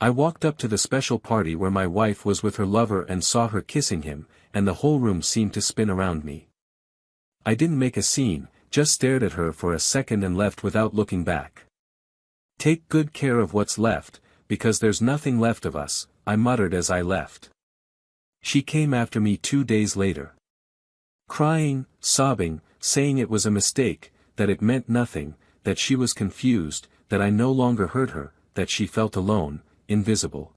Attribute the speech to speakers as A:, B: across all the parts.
A: I walked up to the special party where my wife was with her lover and saw her kissing him, and the whole room seemed to spin around me. I didn't make a scene, just stared at her for a second and left without looking back. "Take good care of what's left, because there's nothing left of us," I muttered as I left. She came after me 2 days later. Crying, sobbing, saying it was a mistake, that it meant nothing, that she was confused, that I no longer hurt her, that she felt alone, invisible.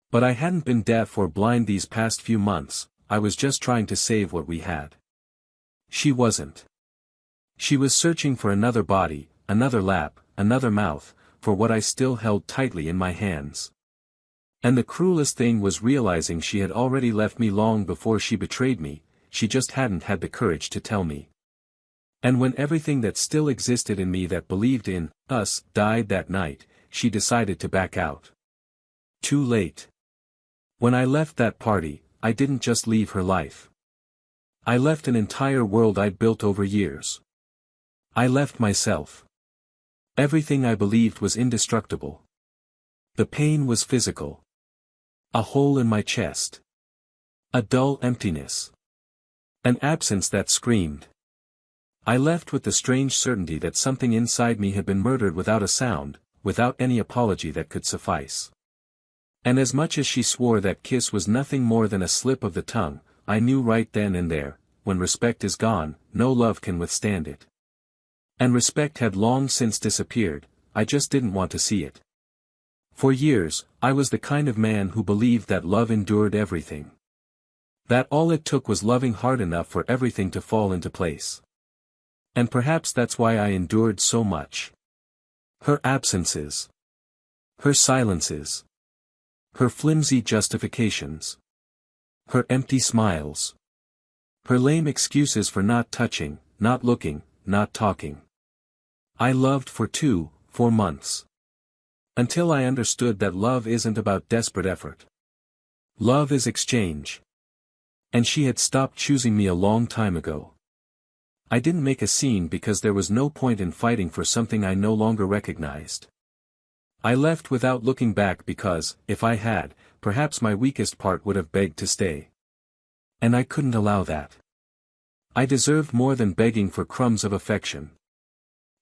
A: But I hadn't been deaf or blind these past few months, I was just trying to save what we had. She wasn't. She was searching for another body, another lap, another mouth, for what I still held tightly in my hands. And the cruelest thing was realizing she had already left me long before she betrayed me, she just hadn't had the courage to tell me. And when everything that still existed in me that believed in us died that night, she decided to back out. Too late. When I left that party, I didn't just leave her life. I left an entire world I'd built over years. I left myself. Everything I believed was indestructible. The pain was physical. A hole in my chest. A dull emptiness. An absence that screamed. I left with the strange certainty that something inside me had been murdered without a sound, without any apology that could suffice. And as much as she swore that kiss was nothing more than a slip of the tongue, I knew right then and there, when respect is gone, no love can withstand it. And respect had long since disappeared, I just didn't want to see it. For years, I was the kind of man who believed that love endured everything. That all it took was loving hard enough for everything to fall into place. And perhaps that's why I endured so much. Her absences. Her silences. Her flimsy justifications. Her empty smiles. Her lame excuses for not touching, not looking, not talking. I loved for 4 months. Until I understood that love isn't about desperate effort. Love is exchange. And she had stopped choosing me a long time ago. I didn't make a scene because there was no point in fighting for something I no longer recognized. I left without looking back because, if I had, perhaps my weakest part would have begged to stay. And I couldn't allow that. I deserved more than begging for crumbs of affection.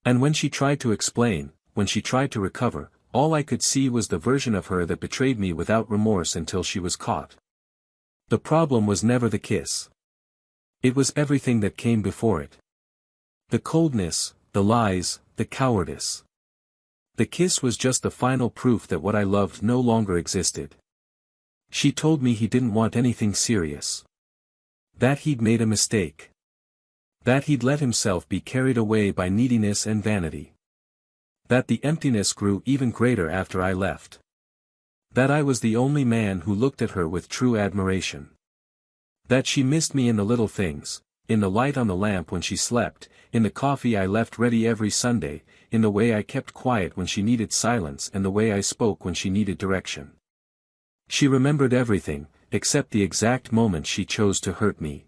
A: And when she tried to explain, when she tried to recover, all I could see was the version of her that betrayed me without remorse until she was caught. The problem was never the kiss. It was everything that came before it. The coldness, the lies, the cowardice. The kiss was just the final proof that what I loved no longer existed. She told me he didn't want anything serious. That he'd made a mistake. That he'd let himself be carried away by neediness and vanity. That the emptiness grew even greater after I left. That I was the only man who looked at her with true admiration. That she missed me in the little things, in the light on the lamp when she slept, in the coffee I left ready every Sunday, in the way I kept quiet when she needed silence and the way I spoke when she needed direction. She remembered everything, except the exact moment she chose to hurt me.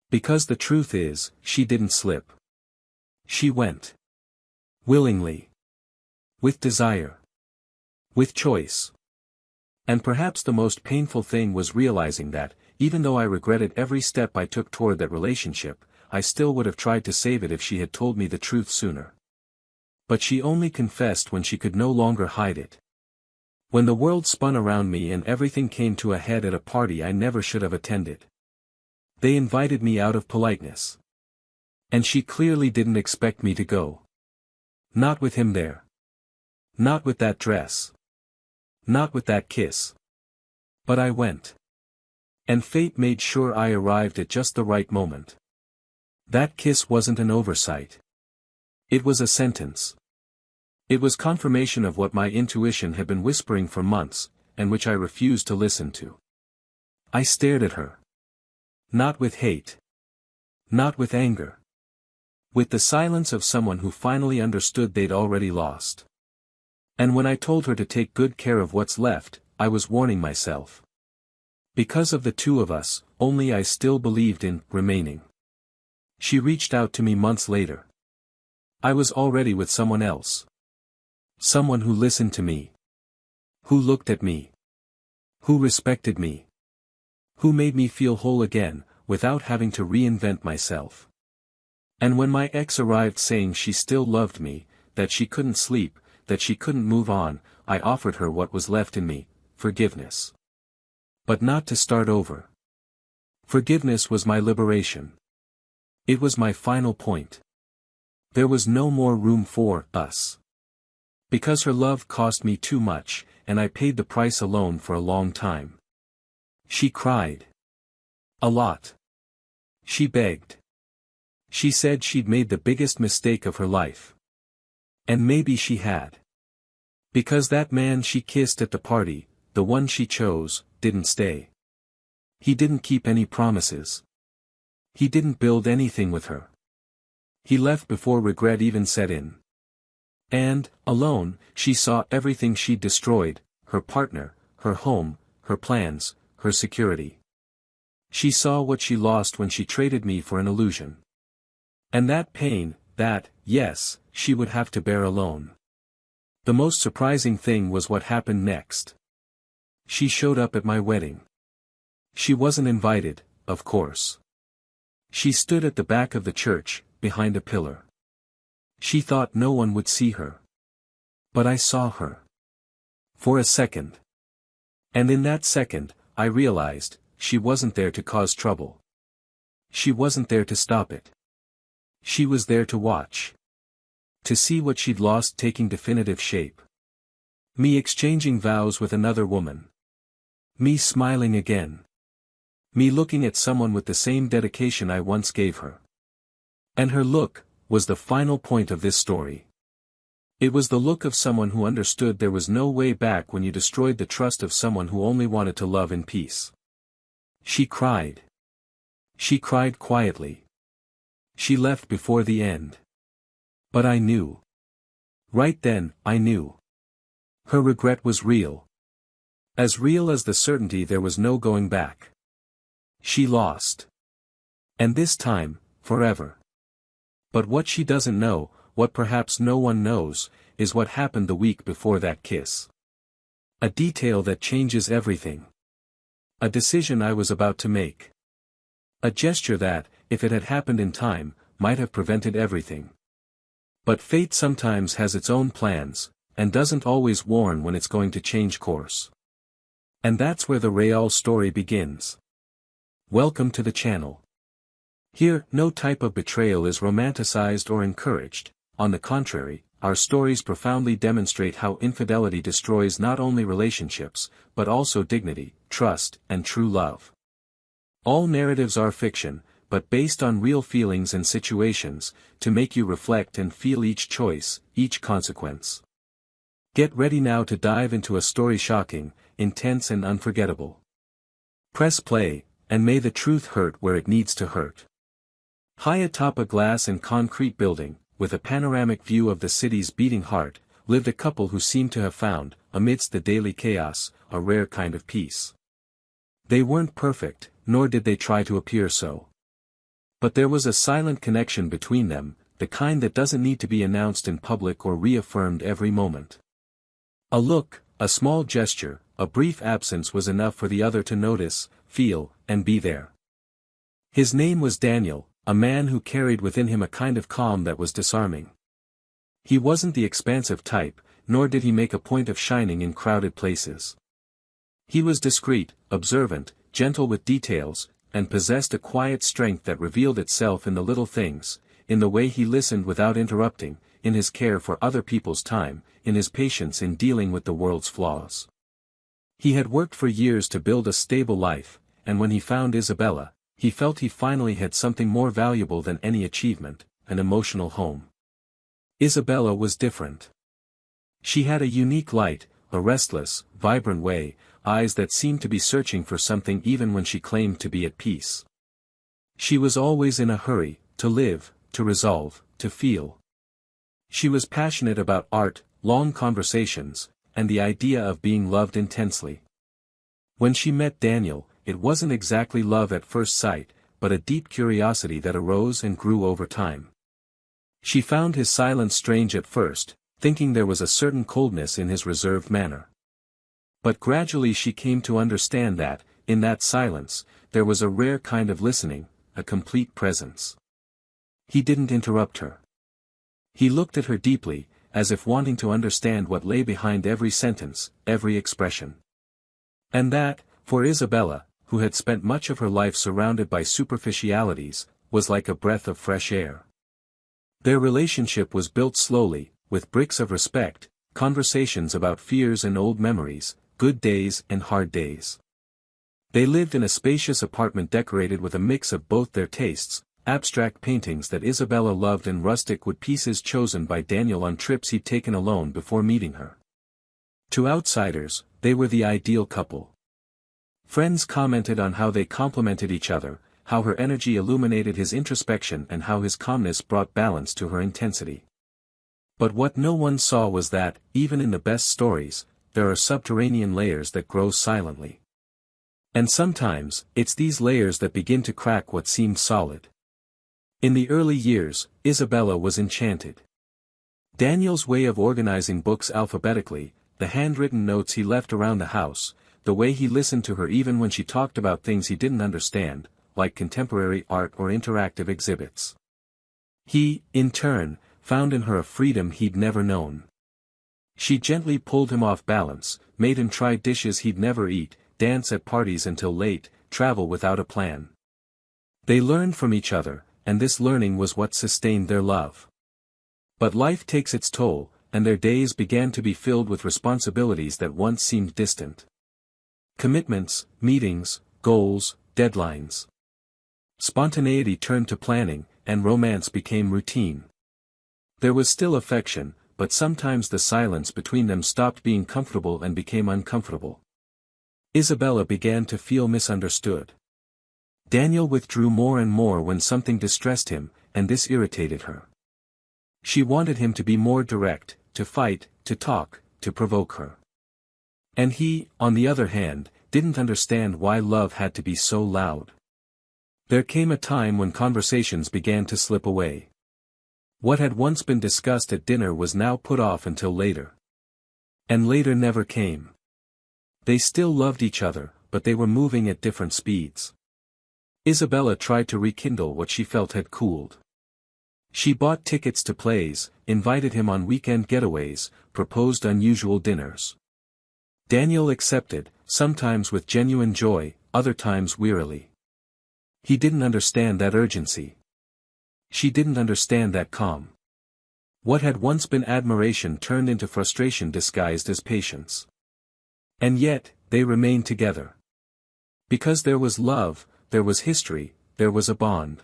A: Because the truth is, she didn't slip. She went. Willingly. With desire. With choice. And perhaps the most painful thing was realizing that, even though I regretted every step I took toward that relationship, I still would have tried to save it if she had told me the truth sooner. But she only confessed when she could no longer hide it. When the world spun around me and everything came to a head at a party I never should have attended. They invited me out of politeness. And she clearly didn't expect me to go. Not with him there. Not with that dress. Not with that kiss. But I went. And fate made sure I arrived at just the right moment. That kiss wasn't an oversight. It was a sentence. It was confirmation of what my intuition had been whispering for months, and which I refused to listen to. I stared at her. Not with hate. Not with anger. With the silence of someone who finally understood they'd already lost. And when I told her to take good care of what's left, I was warning myself. Because of the two of us, only I still believed in remaining. She reached out to me months later. I was already with someone else. Someone who listened to me. Who looked at me? Who respected me? Who made me feel whole again, without having to reinvent myself? And when my ex arrived saying she still loved me, that she couldn't sleep, that she couldn't move on, I offered her what was left in me, forgiveness. But not to start over. Forgiveness was my liberation. It was my final point. There was no more room for us. Because her love cost me too much, and I paid the price alone for a long time. She cried. A lot. She begged. She said she'd made the biggest mistake of her life. And maybe she had. Because that man she kissed at the party, the one she chose, didn't stay. He didn't keep any promises. He didn't build anything with her. He left before regret even set in. And, alone, she saw everything she'd destroyed, her partner, her home, her plans, her security. She saw what she lost when she traded me for an illusion. And that pain, that, yes, she would have to bear alone. The most surprising thing was what happened next. She showed up at my wedding. She wasn't invited, of course. She stood at the back of the church, behind a pillar. She thought no one would see her. But I saw her. For a second. And in that second, I realized, she wasn't there to cause trouble. She wasn't there to stop it. She was there to watch. To see what she'd lost taking definitive shape. Me exchanging vows with another woman. Me smiling again. Me looking at someone with the same dedication I once gave her. And her look was the final point of this story. It was the look of someone who understood there was no way back when you destroyed the trust of someone who only wanted to love in peace. She cried. She cried quietly. She left before the end. But I knew. Right then, I knew. Her regret was real. As real as the certainty there was no going back. She lost. And this time, forever. But what she doesn't know, what perhaps no one knows, is what happened the week before that kiss. A detail that changes everything. A decision I was about to make. A gesture that, if it had happened in time, might have prevented everything. But fate sometimes has its own plans, and doesn't always warn when it's going to change course. And that's where the Real story begins. Welcome to the channel. Here, no type of betrayal is romanticized or encouraged. On the contrary, our stories profoundly demonstrate how infidelity destroys not only relationships, but also dignity, trust, and true love. All narratives are fiction, but based on real feelings and situations, to make you reflect and feel each choice, each consequence. Get ready now to dive into a story shocking, intense and unforgettable. Press play, and may the truth hurt where it needs to hurt. High atop a glass and concrete building, with a panoramic view of the city's beating heart, lived a couple who seemed to have found, amidst the daily chaos, a rare kind of peace. They weren't perfect, nor did they try to appear so. But there was a silent connection between them, the kind that doesn't need to be announced in public or reaffirmed every moment. A look, a small gesture, a brief absence was enough for the other to notice, feel, and be there. His name was Daniel, a man who carried within him a kind of calm that was disarming. He wasn't the expansive type, nor did he make a point of shining in crowded places. He was discreet, observant, gentle with details, and possessed a quiet strength that revealed itself in the little things, in the way he listened without interrupting, in his care for other people's time, in his patience in dealing with the world's flaws. He had worked for years to build a stable life, and when he found Isabella, he felt he finally had something more valuable than any achievement, an emotional home. Isabella was different. She had a unique light, a restless, vibrant way, eyes that seemed to be searching for something even when she claimed to be at peace. She was always in a hurry, to live, to resolve, to feel. She was passionate about art, long conversations, and the idea of being loved intensely. When she met Daniel, it wasn't exactly love at first sight, but a deep curiosity that arose and grew over time. She found his silence strange at first, thinking there was a certain coldness in his reserved manner. But gradually she came to understand that, in that silence, there was a rare kind of listening, a complete presence. He didn't interrupt her. He looked at her deeply, as if wanting to understand what lay behind every sentence, every expression. And that, for Isabella, who had spent much of her life surrounded by superficialities, was like a breath of fresh air. Their relationship was built slowly, with bricks of respect, conversations about fears and old memories, good days and hard days. They lived in a spacious apartment decorated with a mix of both their tastes, abstract paintings that Isabella loved and rustic wood pieces chosen by Daniel on trips he'd taken alone before meeting her. To outsiders, they were the ideal couple. Friends commented on how they complemented each other, how her energy illuminated his introspection and how his calmness brought balance to her intensity. But what no one saw was that, even in the best stories, there are subterranean layers that grow silently. And sometimes, it's these layers that begin to crack what seemed solid. In the early years, Isabella was enchanted. Daniel's way of organizing books alphabetically, the handwritten notes he left around the house, the way he listened to her even when she talked about things he didn't understand, like contemporary art or interactive exhibits. He, in turn, found in her a freedom he'd never known. She gently pulled him off balance, made him try dishes he'd never eat, dance at parties until late, travel without a plan. They learned from each other, and this learning was what sustained their love. But life takes its toll, and their days began to be filled with responsibilities that once seemed distant. Commitments, meetings, goals, deadlines. Spontaneity turned to planning, and romance became routine. There was still affection, but sometimes the silence between them stopped being comfortable and became uncomfortable. Isabella began to feel misunderstood. Daniel withdrew more and more when something distressed him, and this irritated her. She wanted him to be more direct, to fight, to talk, to provoke her. And he, on the other hand, didn't understand why love had to be so loud. There came a time when conversations began to slip away. What had once been discussed at dinner was now put off until later. And later never came. They still loved each other, but they were moving at different speeds. Isabella tried to rekindle what she felt had cooled. She bought tickets to plays, invited him on weekend getaways, proposed unusual dinners. Daniel accepted, sometimes with genuine joy, other times wearily. He didn't understand that urgency. She didn't understand that calm. What had once been admiration turned into frustration disguised as patience. And yet, they remained together. Because there was love, there was history, there was a bond.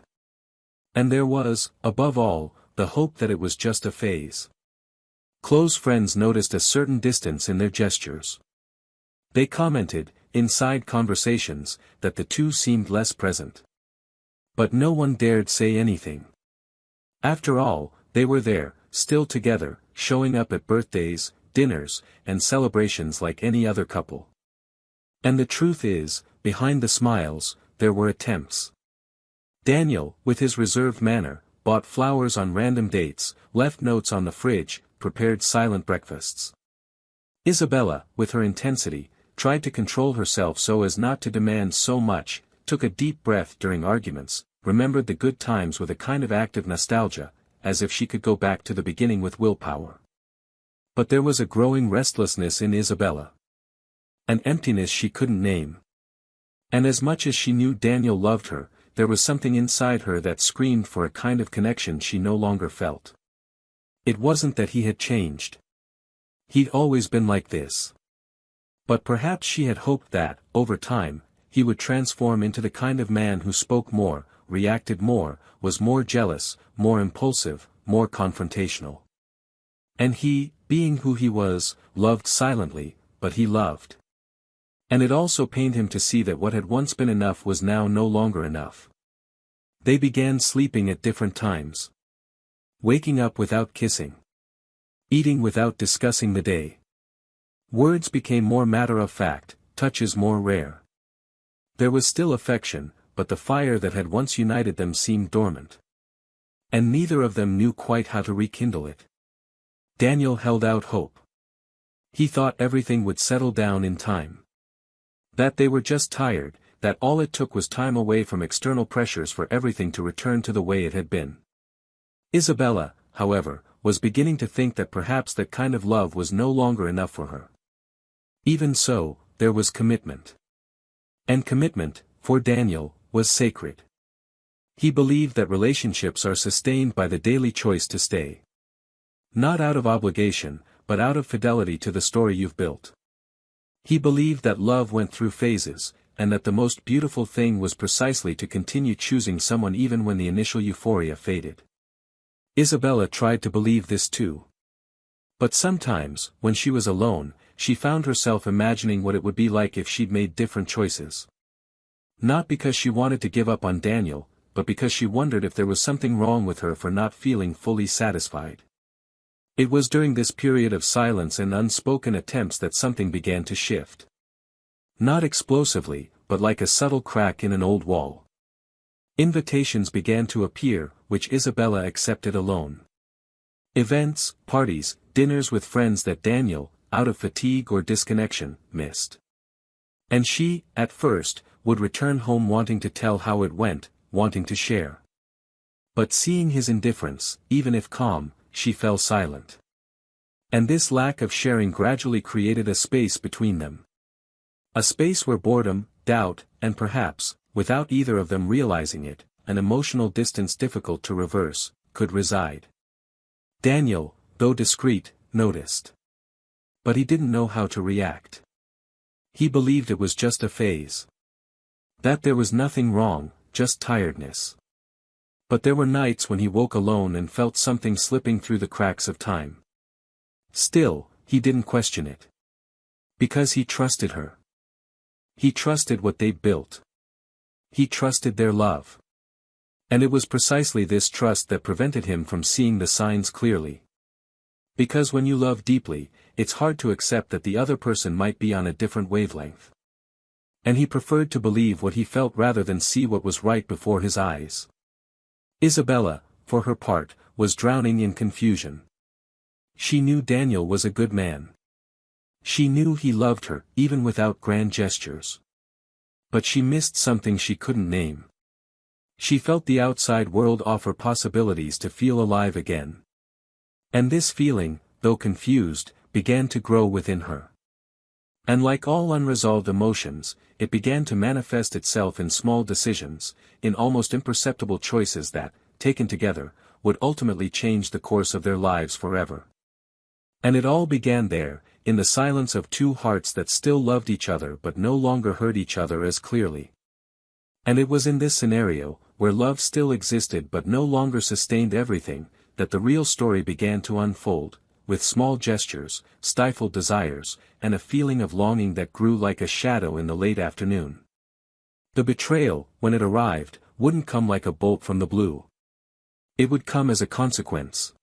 A: And there was, above all, the hope that it was just a phase. Close friends noticed a certain distance in their gestures. They commented, inside conversations, that the two seemed less present. But no one dared say anything. After all, they were there, still together, showing up at birthdays, dinners, and celebrations like any other couple. And the truth is, behind the smiles, there were attempts. Daniel, with his reserved manner, bought flowers on random dates, left notes on the fridge, prepared silent breakfasts. Isabella, with her intensity, tried to control herself so as not to demand so much, took a deep breath during arguments, remembered the good times with a kind of active nostalgia, as if she could go back to the beginning with willpower. But there was a growing restlessness in Isabella. An emptiness she couldn't name. And as much as she knew Daniel loved her, there was something inside her that screamed for a kind of connection she no longer felt. It wasn't that he had changed. He'd always been like this. But perhaps she had hoped that, over time, he would transform into the kind of man who spoke more, reacted more, was more jealous, more impulsive, more confrontational. And he, being who he was, loved silently, but he loved. And it also pained him to see that what had once been enough was now no longer enough. They began sleeping at different times. Waking up without kissing. Eating without discussing the day. Words became more matter-of-fact, touches more rare. There was still affection, but the fire that had once united them seemed dormant. And neither of them knew quite how to rekindle it. Daniel held out hope. He thought everything would settle down in time. That they were just tired, that all it took was time away from external pressures for everything to return to the way it had been. Isabella, however, was beginning to think that perhaps that kind of love was no longer enough for her. Even so, there was commitment. And commitment, for Daniel, was sacred. He believed that relationships are sustained by the daily choice to stay. Not out of obligation, but out of fidelity to the story you've built. He believed that love went through phases, and that the most beautiful thing was precisely to continue choosing someone even when the initial euphoria faded. Isabella tried to believe this too. But sometimes, when she was alone, she found herself imagining what it would be like if she'd made different choices. Not because she wanted to give up on Daniel, but because she wondered if there was something wrong with her for not feeling fully satisfied. It was during this period of silence and unspoken attempts that something began to shift. Not explosively, but like a subtle crack in an old wall. Invitations began to appear, which Isabella accepted alone. Events, parties, dinners with friends that Daniel, out of fatigue or disconnection, missed. And she, at first, would return home wanting to tell how it went, wanting to share. But seeing his indifference, even if calm, she fell silent. And this lack of sharing gradually created a space between them. A space where boredom, doubt, and perhaps, without either of them realizing it, an emotional distance difficult to reverse, could reside. Daniel, though discreet, noticed. But he didn't know how to react. He believed it was just a phase. That there was nothing wrong, just tiredness. But there were nights when he woke alone and felt something slipping through the cracks of time. Still, he didn't question it. Because he trusted her. He trusted what they'd built. He trusted their love. And it was precisely this trust that prevented him from seeing the signs clearly. Because when you love deeply, it's hard to accept that the other person might be on a different wavelength. And he preferred to believe what he felt rather than see what was right before his eyes. Isabella, for her part, was drowning in confusion. She knew Daniel was a good man. She knew he loved her, even without grand gestures. But she missed something she couldn't name. She felt the outside world offer possibilities to feel alive again. And this feeling, though confused, began to grow within her. And like all unresolved emotions, it began to manifest itself in small decisions, in almost imperceptible choices that, taken together, would ultimately change the course of their lives forever. And it all began there, in the silence of two hearts that still loved each other but no longer heard each other as clearly. And it was in this scenario, where love still existed but no longer sustained everything, that the real story began to unfold, with small gestures, stifled desires, and a feeling of longing that grew like a shadow in the late afternoon. The betrayal, when it arrived, wouldn't come like a bolt from the blue. It would come as a consequence.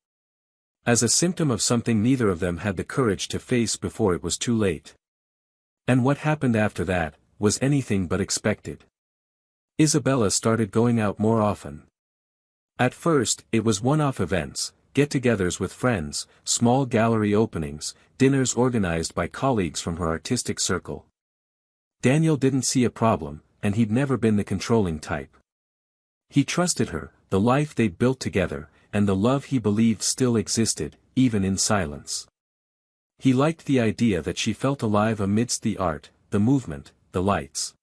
A: As a symptom of something neither of them had the courage to face before it was too late. And what happened after that, was anything but expected. Isabella started going out more often. At first, it was one-off events, get-togethers with friends, small gallery openings, dinners organized by colleagues from her artistic circle. Daniel didn't see a problem, and he'd never been the controlling type. He trusted her, the life they'd built together, and the love he believed still existed, even in silence. He liked the idea that she felt alive amidst the art, the movement, the lights.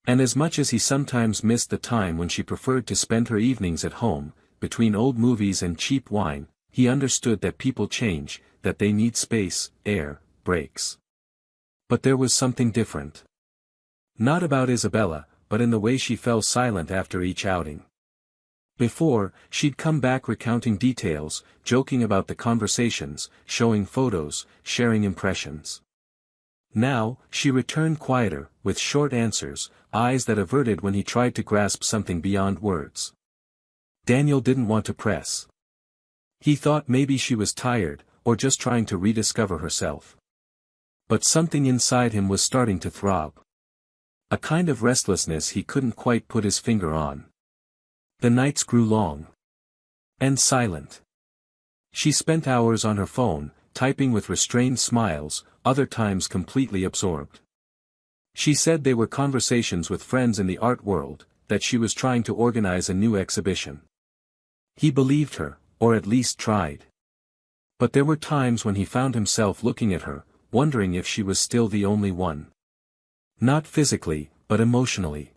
A: And as much as he sometimes missed the time when she preferred to spend her evenings at home, between old movies and cheap wine, he understood that people change, that they need space, air, breaks. But there was something different. Not about Isabella, but in the way she fell silent after each outing. Before, she'd come back recounting details, joking about the conversations, showing photos, sharing impressions. Now, she returned quieter, with short answers, eyes that averted when he tried to grasp something beyond words. Daniel didn't want to press. He thought maybe she was tired, or just trying to rediscover herself. But something inside him was starting to throb. A kind of restlessness he couldn't quite put his finger on. The nights grew long. And silent. She spent hours on her phone, typing with restrained smiles, other times completely absorbed. She said they were conversations with friends in the art world, that she was trying to organize a new exhibition. He believed her, or at least tried. But there were times when he found himself looking at her, wondering if she was still the only one. Not physically, but emotionally.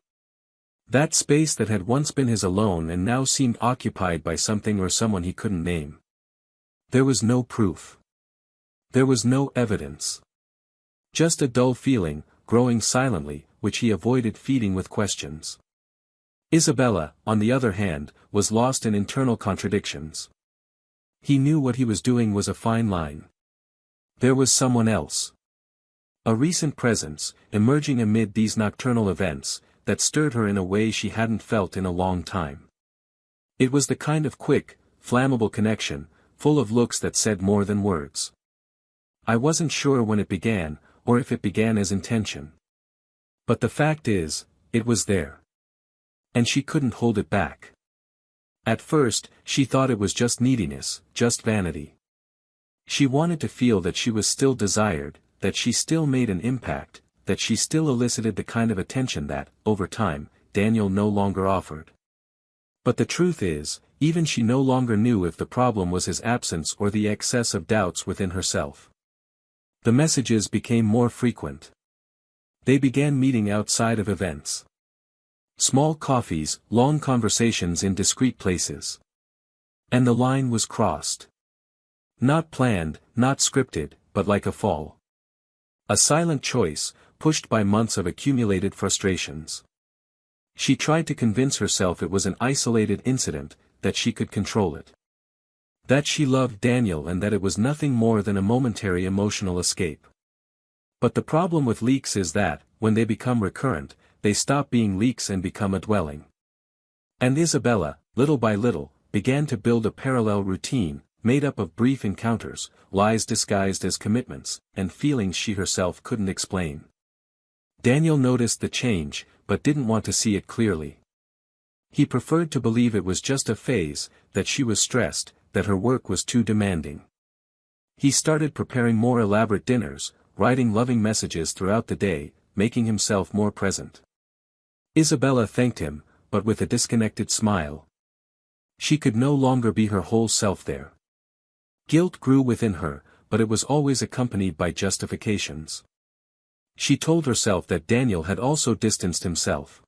A: That space that had once been his alone and now seemed occupied by something or someone he couldn't name. There was no proof. There was no evidence. Just a dull feeling, growing silently, which he avoided feeding with questions. Isabella, on the other hand, was lost in internal contradictions. He knew what he was doing was a fine line. There was someone else. A recent presence, emerging amid these nocturnal events, that stirred her in a way she hadn't felt in a long time. It was the kind of quick, flammable connection, full of looks that said more than words. I wasn't sure when it began, or if it began as intention. But the fact is, it was there. And she couldn't hold it back. At first, she thought it was just neediness, just vanity. She wanted to feel that she was still desired, that she still made an impact, that she still elicited the kind of attention that, over time, Daniel no longer offered. But the truth is, even she no longer knew if the problem was his absence or the excess of doubts within herself. The messages became more frequent. They began meeting outside of events. Small coffees, long conversations in discreet places. And the line was crossed. Not planned, not scripted, but like a fall. A silent choice, pushed by months of accumulated frustrations. She tried to convince herself it was an isolated incident, that she could control it. That she loved Daniel and that it was nothing more than a momentary emotional escape. But the problem with leaks is that, when they become recurrent, they stop being leaks and become a dwelling. And Isabella, little by little, began to build a parallel routine, made up of brief encounters, lies disguised as commitments, and feelings she herself couldn't explain. Daniel noticed the change, but didn't want to see it clearly. He preferred to believe it was just a phase, that she was stressed, that her work was too demanding. He started preparing more elaborate dinners, writing loving messages throughout the day, making himself more present. Isabella thanked him, but with a disconnected smile. She could no longer be her whole self there. Guilt grew within her, but it was always accompanied by justifications. She told herself that Daniel had also distanced himself.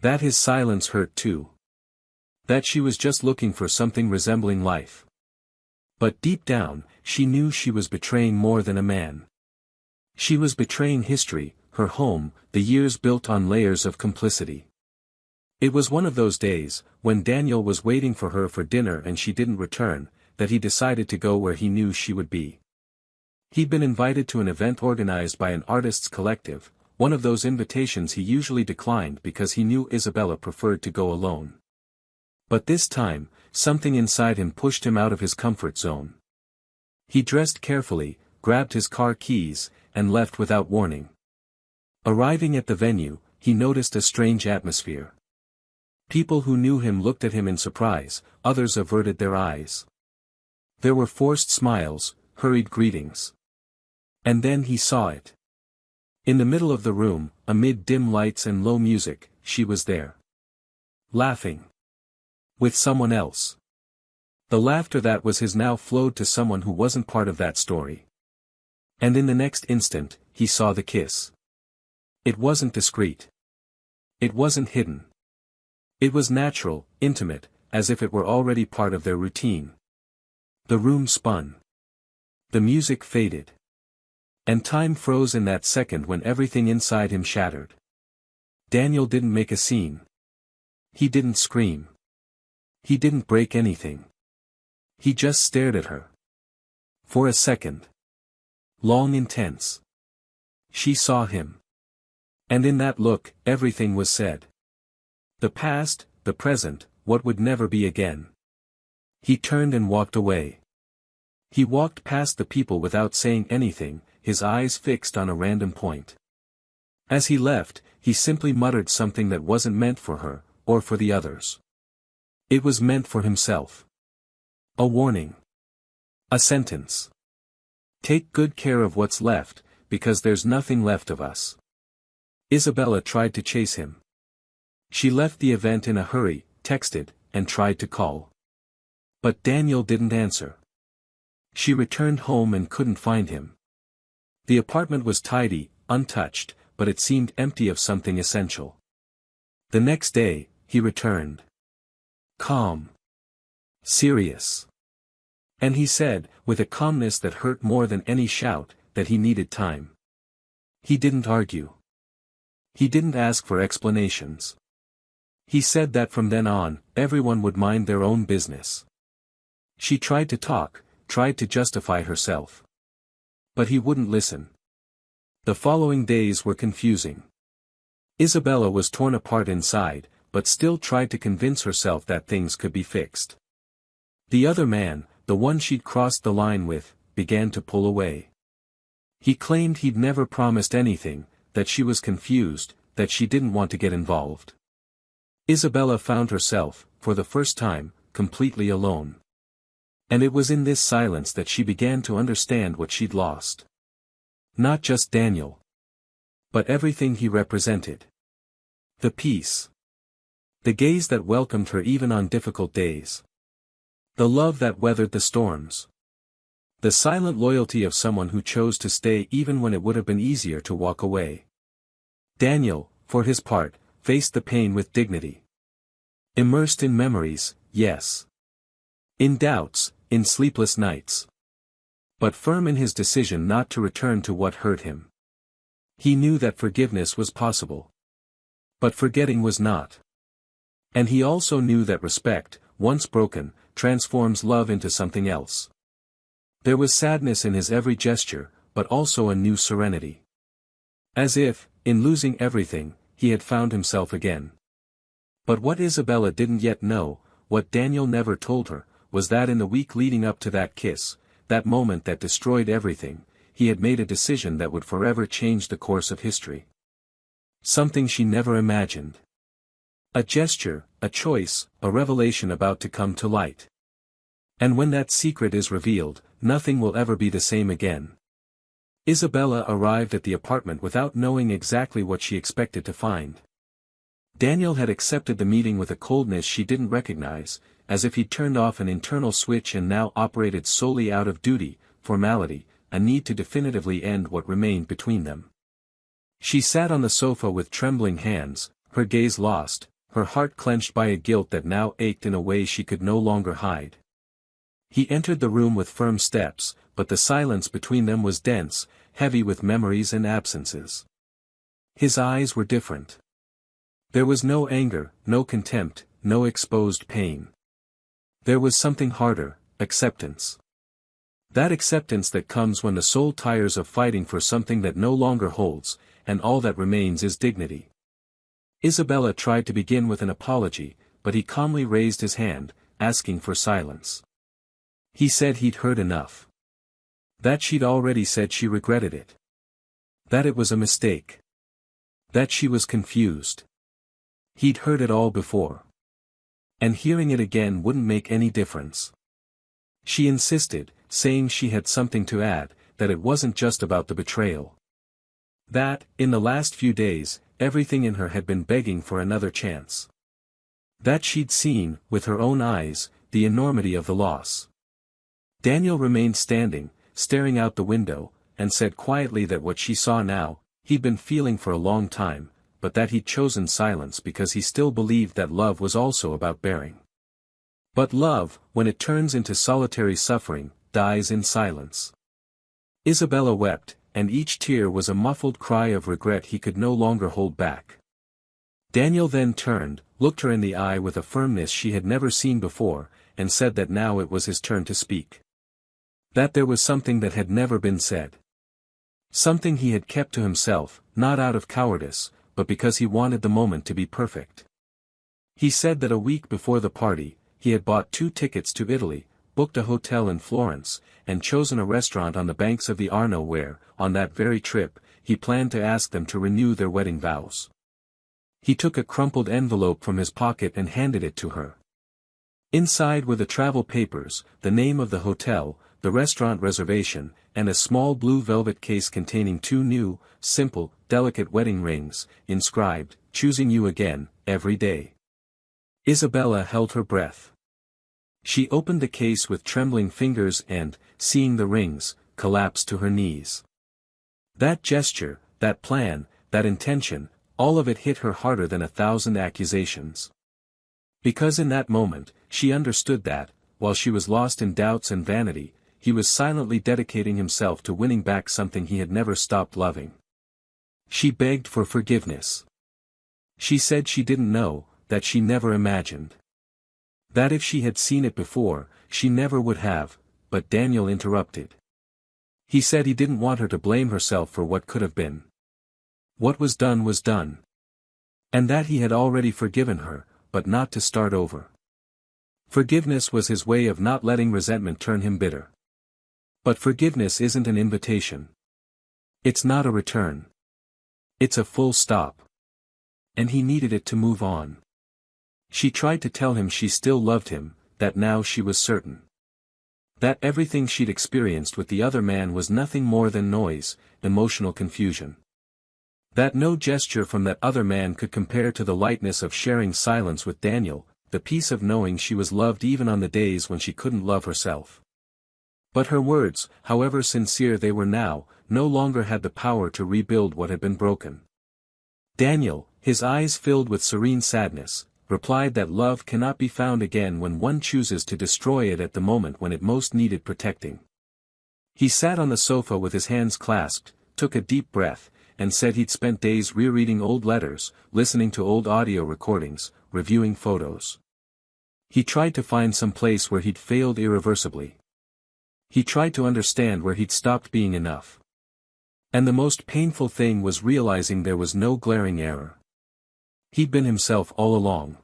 A: That his silence hurt too. That she was just looking for something resembling life. But deep down, she knew she was betraying more than a man. She was betraying history, her home, the years built on layers of complicity. It was one of those days, when Daniel was waiting for her for dinner and she didn't return, that he decided to go where he knew she would be. He'd been invited to an event organized by an artists' collective, one of those invitations he usually declined because he knew Isabella preferred to go alone. But this time, something inside him pushed him out of his comfort zone. He dressed carefully, grabbed his car keys, and left without warning. Arriving at the venue, he noticed a strange atmosphere. People who knew him looked at him in surprise, others averted their eyes. There were forced smiles, hurried greetings. And then he saw it. In the middle of the room, amid dim lights and low music, she was there. Laughing. With someone else. The laughter that was his now flowed to someone who wasn't part of that story. And in the next instant, he saw the kiss. It wasn't discreet. It wasn't hidden. It was natural, intimate, as if it were already part of their routine. The room spun. The music faded. And time froze in that second when everything inside him shattered. Daniel didn't make a scene. He didn't scream. He didn't break anything. He just stared at her. For a second. Long, intense. She saw him. And in that look, everything was said. The past, the present, what would never be again. He turned and walked away. He walked past the people without saying anything, his eyes fixed on a random point. As he left, he simply muttered something that wasn't meant for her, or for the others. It was meant for himself. A warning. A sentence. Take good care of what's left, because there's nothing left of us. Isabella tried to chase him. She left the event in a hurry, texted, and tried to call. But Daniel didn't answer. She returned home and couldn't find him. The apartment was tidy, untouched, but it seemed empty of something essential. The next day, he returned. Calm. Serious. And he said, with a calmness that hurt more than any shout, that he needed time. He didn't argue. He didn't ask for explanations. He said that from then on, everyone would mind their own business. She tried to talk, tried to justify herself. But he wouldn't listen. The following days were confusing. Isabella was torn apart inside, but still tried to convince herself that things could be fixed. The other man, the one she'd crossed the line with, began to pull away. He claimed he'd never promised anything, that she was confused, that she didn't want to get involved. Isabella found herself, for the first time, completely alone. And it was in this silence that she began to understand what she'd lost. Not just Daniel. But everything he represented. The peace. The gaze that welcomed her even on difficult days. The love that weathered the storms. The silent loyalty of someone who chose to stay even when it would have been easier to walk away. Daniel, for his part, faced the pain with dignity. Immersed in memories, yes. In doubts, in sleepless nights. But firm in his decision not to return to what hurt him. He knew that forgiveness was possible. But forgetting was not. And he also knew that respect, once broken, transforms love into something else. There was sadness in his every gesture, but also a new serenity. As if, in losing everything, he had found himself again. But what Isabella didn't yet know, what Daniel never told her, was that in the week leading up to that kiss, that moment that destroyed everything, he had made a decision that would forever change the course of history. Something she never imagined. A gesture, a choice, a revelation about to come to light. And when that secret is revealed, nothing will ever be the same again. Isabella arrived at the apartment without knowing exactly what she expected to find. Daniel had accepted the meeting with a coldness she didn't recognize, as if he'd turned off an internal switch and now operated solely out of duty, formality, a need to definitively end what remained between them. She sat on the sofa with trembling hands, her gaze lost, her heart clenched by a guilt that now ached in a way she could no longer hide. He entered the room with firm steps, but the silence between them was dense, heavy with memories and absences. His eyes were different. There was no anger, no contempt, no exposed pain. There was something harder, acceptance. That acceptance that comes when the soul tires of fighting for something that no longer holds, and all that remains is dignity. Isabella tried to begin with an apology, but he calmly raised his hand, asking for silence. He said he'd heard enough. That she'd already said she regretted it. That it was a mistake. That she was confused. He'd heard it all before. And hearing it again wouldn't make any difference. She insisted, saying she had something to add, that it wasn't just about the betrayal. That, in the last few days, everything in her had been begging for another chance. That she'd seen, with her own eyes, the enormity of the loss. Daniel remained standing, staring out the window, and said quietly that what she saw now, he'd been feeling for a long time, but that he'd chosen silence because he still believed that love was also about bearing. But love, when it turns into solitary suffering, dies in silence. Isabella wept, and each tear was a muffled cry of regret he could no longer hold back. Daniel then turned, looked her in the eye with a firmness she had never seen before, and said that now it was his turn to speak. That there was something that had never been said. Something he had kept to himself, not out of cowardice, but because he wanted the moment to be perfect. He said that a week before the party, he had bought 2 tickets to Italy, booked a hotel in Florence, and chosen a restaurant on the banks of the Arno where, on that very trip, he planned to ask them to renew their wedding vows. He took a crumpled envelope from his pocket and handed it to her. Inside were the travel papers, the name of the hotel, the restaurant reservation, and a small blue velvet case containing 2 new, simple, delicate wedding rings, inscribed, "Choosing you again, every day." Isabella held her breath. She opened the case with trembling fingers and, seeing the rings, collapsed to her knees. That gesture, that plan, that intention, all of it hit her harder than 1,000 accusations. Because in that moment, she understood that, while she was lost in doubts and vanity, he was silently dedicating himself to winning back something he had never stopped loving. She begged for forgiveness. She said she didn't know, that she never imagined. That if she had seen it before, she never would have, but Daniel interrupted. He said he didn't want her to blame herself for what could have been. What was done was done. And that he had already forgiven her, but not to start over. Forgiveness was his way of not letting resentment turn him bitter. But forgiveness isn't an invitation. It's not a return. It's a full stop. And he needed it to move on. She tried to tell him she still loved him, that now she was certain. That everything she'd experienced with the other man was nothing more than noise, emotional confusion. That no gesture from that other man could compare to the lightness of sharing silence with Daniel, the peace of knowing she was loved even on the days when she couldn't love herself. But her words, however sincere they were now, no longer had the power to rebuild what had been broken. Daniel, his eyes filled with serene sadness, replied that love cannot be found again when one chooses to destroy it at the moment when it most needed protecting. He sat on the sofa with his hands clasped, took a deep breath, and said he'd spent days rereading old letters, listening to old audio recordings, reviewing photos. He tried to find some place where he'd failed irreversibly. He tried to understand where he'd stopped being enough. And the most painful thing was realizing there was no glaring error. He'd been himself all along.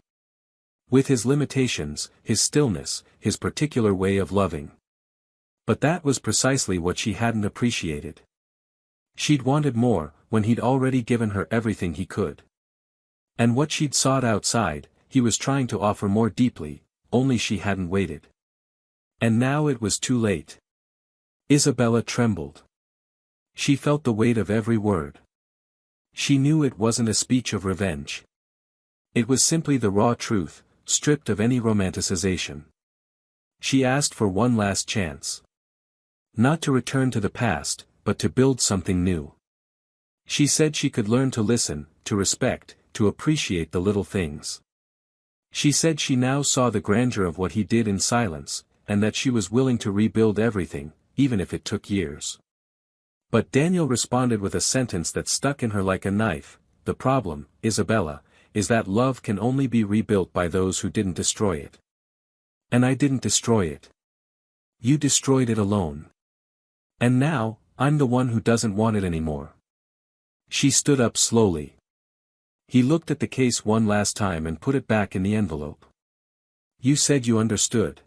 A: With his limitations, his stillness, his particular way of loving. But that was precisely what she hadn't appreciated. She'd wanted more, when he'd already given her everything he could. And what she'd sought outside, he was trying to offer more deeply, only she hadn't waited. And now it was too late. Isabella trembled. She felt the weight of every word. She knew it wasn't a speech of revenge. It was simply the raw truth, stripped of any romanticization. She asked for one last chance. Not to return to the past, but to build something new. She said she could learn to listen, to respect, to appreciate the little things. She said she now saw the grandeur of what he did in silence, and that she was willing to rebuild everything, even if it took years. But Daniel responded with a sentence that stuck in her like a knife. The problem, Isabella, is that love can only be rebuilt by those who didn't destroy it. And I didn't destroy it. You destroyed it alone. And now, I'm the one who doesn't want it anymore. She stood up slowly. He looked at the case one last time and put it back in the envelope. You said you understood.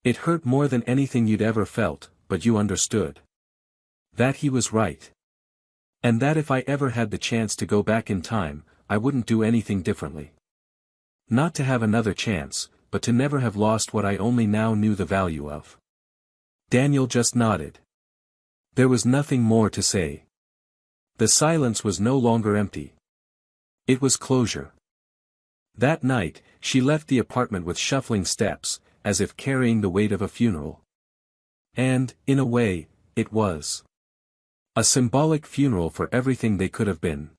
A: It hurt more than anything you'd ever felt, but you understood. That he was right. And that if I ever had the chance to go back in time, I wouldn't do anything differently. Not to have another chance, but to never have lost what I only now knew the value of. Daniel just nodded. There was nothing more to say. The silence was no longer empty. It was closure. That night, she left the apartment with shuffling steps, as if carrying the weight of a funeral. And, in a way, it was. A symbolic funeral for everything they could have been.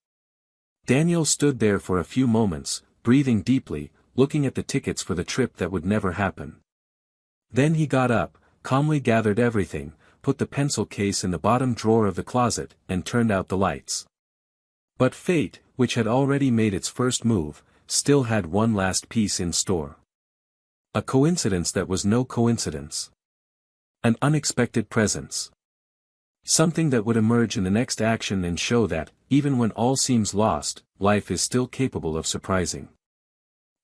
A: Daniel stood there for a few moments, breathing deeply, looking at the tickets for the trip that would never happen. Then he got up, calmly gathered everything, put the pencil case in the bottom drawer of the closet, and turned out the lights. But fate, which had already made its first move, still had one last piece in store. A coincidence that was no coincidence. An unexpected presence. Something that would emerge in the next action and show that, even when all seems lost, life is still capable of surprising.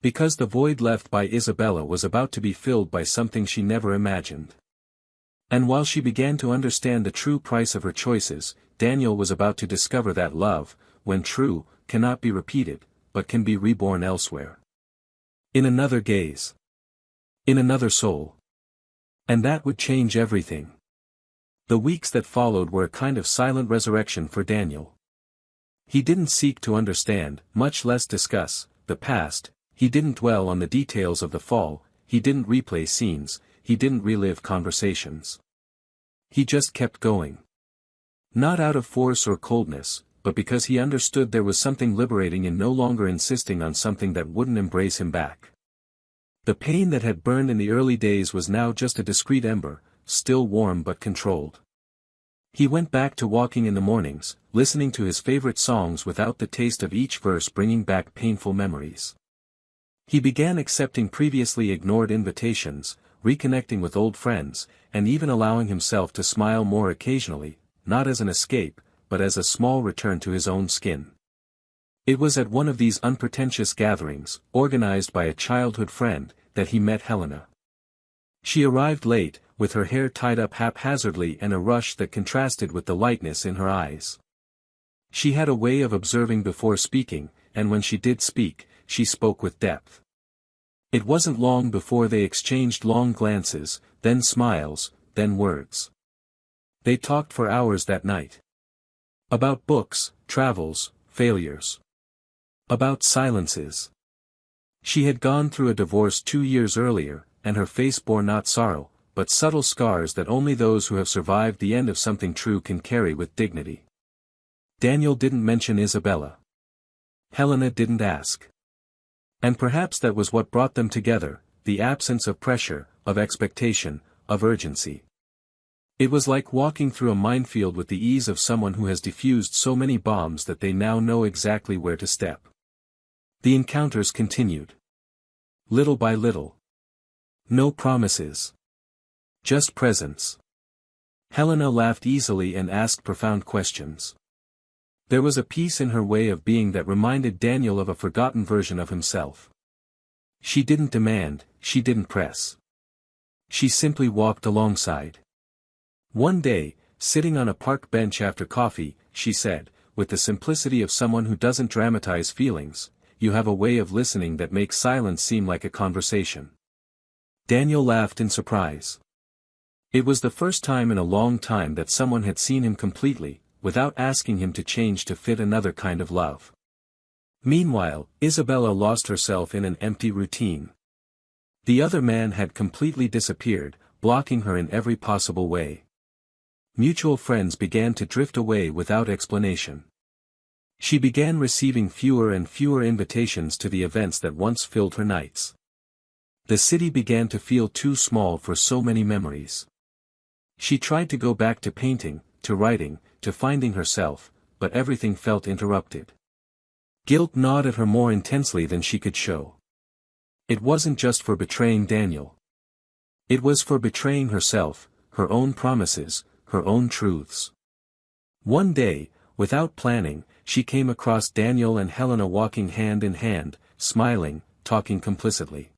A: Because the void left by Isabella was about to be filled by something she never imagined. And while she began to understand the true price of her choices, Daniel was about to discover that love, when true, cannot be repeated, but can be reborn elsewhere. In another gaze. In another soul. And that would change everything. The weeks that followed were a kind of silent resurrection for Daniel. He didn't seek to understand, much less discuss, the past. He didn't dwell on the details of the fall, he didn't replay scenes, he didn't relive conversations. He just kept going. Not out of force or coldness, but because he understood there was something liberating in no longer insisting on something that wouldn't embrace him back. The pain that had burned in the early days was now just a discreet ember, still warm but controlled. He went back to walking in the mornings, listening to his favorite songs without the taste of each verse bringing back painful memories. He began accepting previously ignored invitations, reconnecting with old friends, and even allowing himself to smile more occasionally, not as an escape, but as a small return to his own skin. It was at one of these unpretentious gatherings, organized by a childhood friend, that he met Helena. She arrived late, with her hair tied up haphazardly and a rush that contrasted with the lightness in her eyes. She had a way of observing before speaking, and when she did speak, she spoke with depth. It wasn't long before they exchanged long glances, then smiles, then words. They talked for hours that night. About books, travels, failures. About silences. She had gone through a divorce 2 years earlier, and her face bore not sorrow, but subtle scars that only those who have survived the end of something true can carry with dignity. Daniel didn't mention Isabella. Helena didn't ask. And perhaps that was what brought them together, the absence of pressure, of expectation, of urgency. It was like walking through a minefield with the ease of someone who has defused so many bombs that they now know exactly where to step. The encounters continued. Little by little. No promises. Just presence. Helena laughed easily and asked profound questions. There was a peace in her way of being that reminded Daniel of a forgotten version of himself. She didn't demand, she didn't press. She simply walked alongside. One day, sitting on a park bench after coffee, she said, with the simplicity of someone who doesn't dramatize feelings, "You have a way of listening that makes silence seem like a conversation." Daniel laughed in surprise. It was the first time in a long time that someone had seen him completely, without asking him to change to fit another kind of love. Meanwhile, Isabella lost herself in an empty routine. The other man had completely disappeared, blocking her in every possible way. Mutual friends began to drift away without explanation. She began receiving fewer and fewer invitations to the events that once filled her nights. The city began to feel too small for so many memories. She tried to go back to painting, to writing, to finding herself, but everything felt interrupted. Guilt gnawed at her more intensely than she could show. It wasn't just for betraying Daniel. It was for betraying herself, her own promises, her own truths. One day, without planning, she came across Daniel and Helena walking hand in hand, smiling, talking complicitly.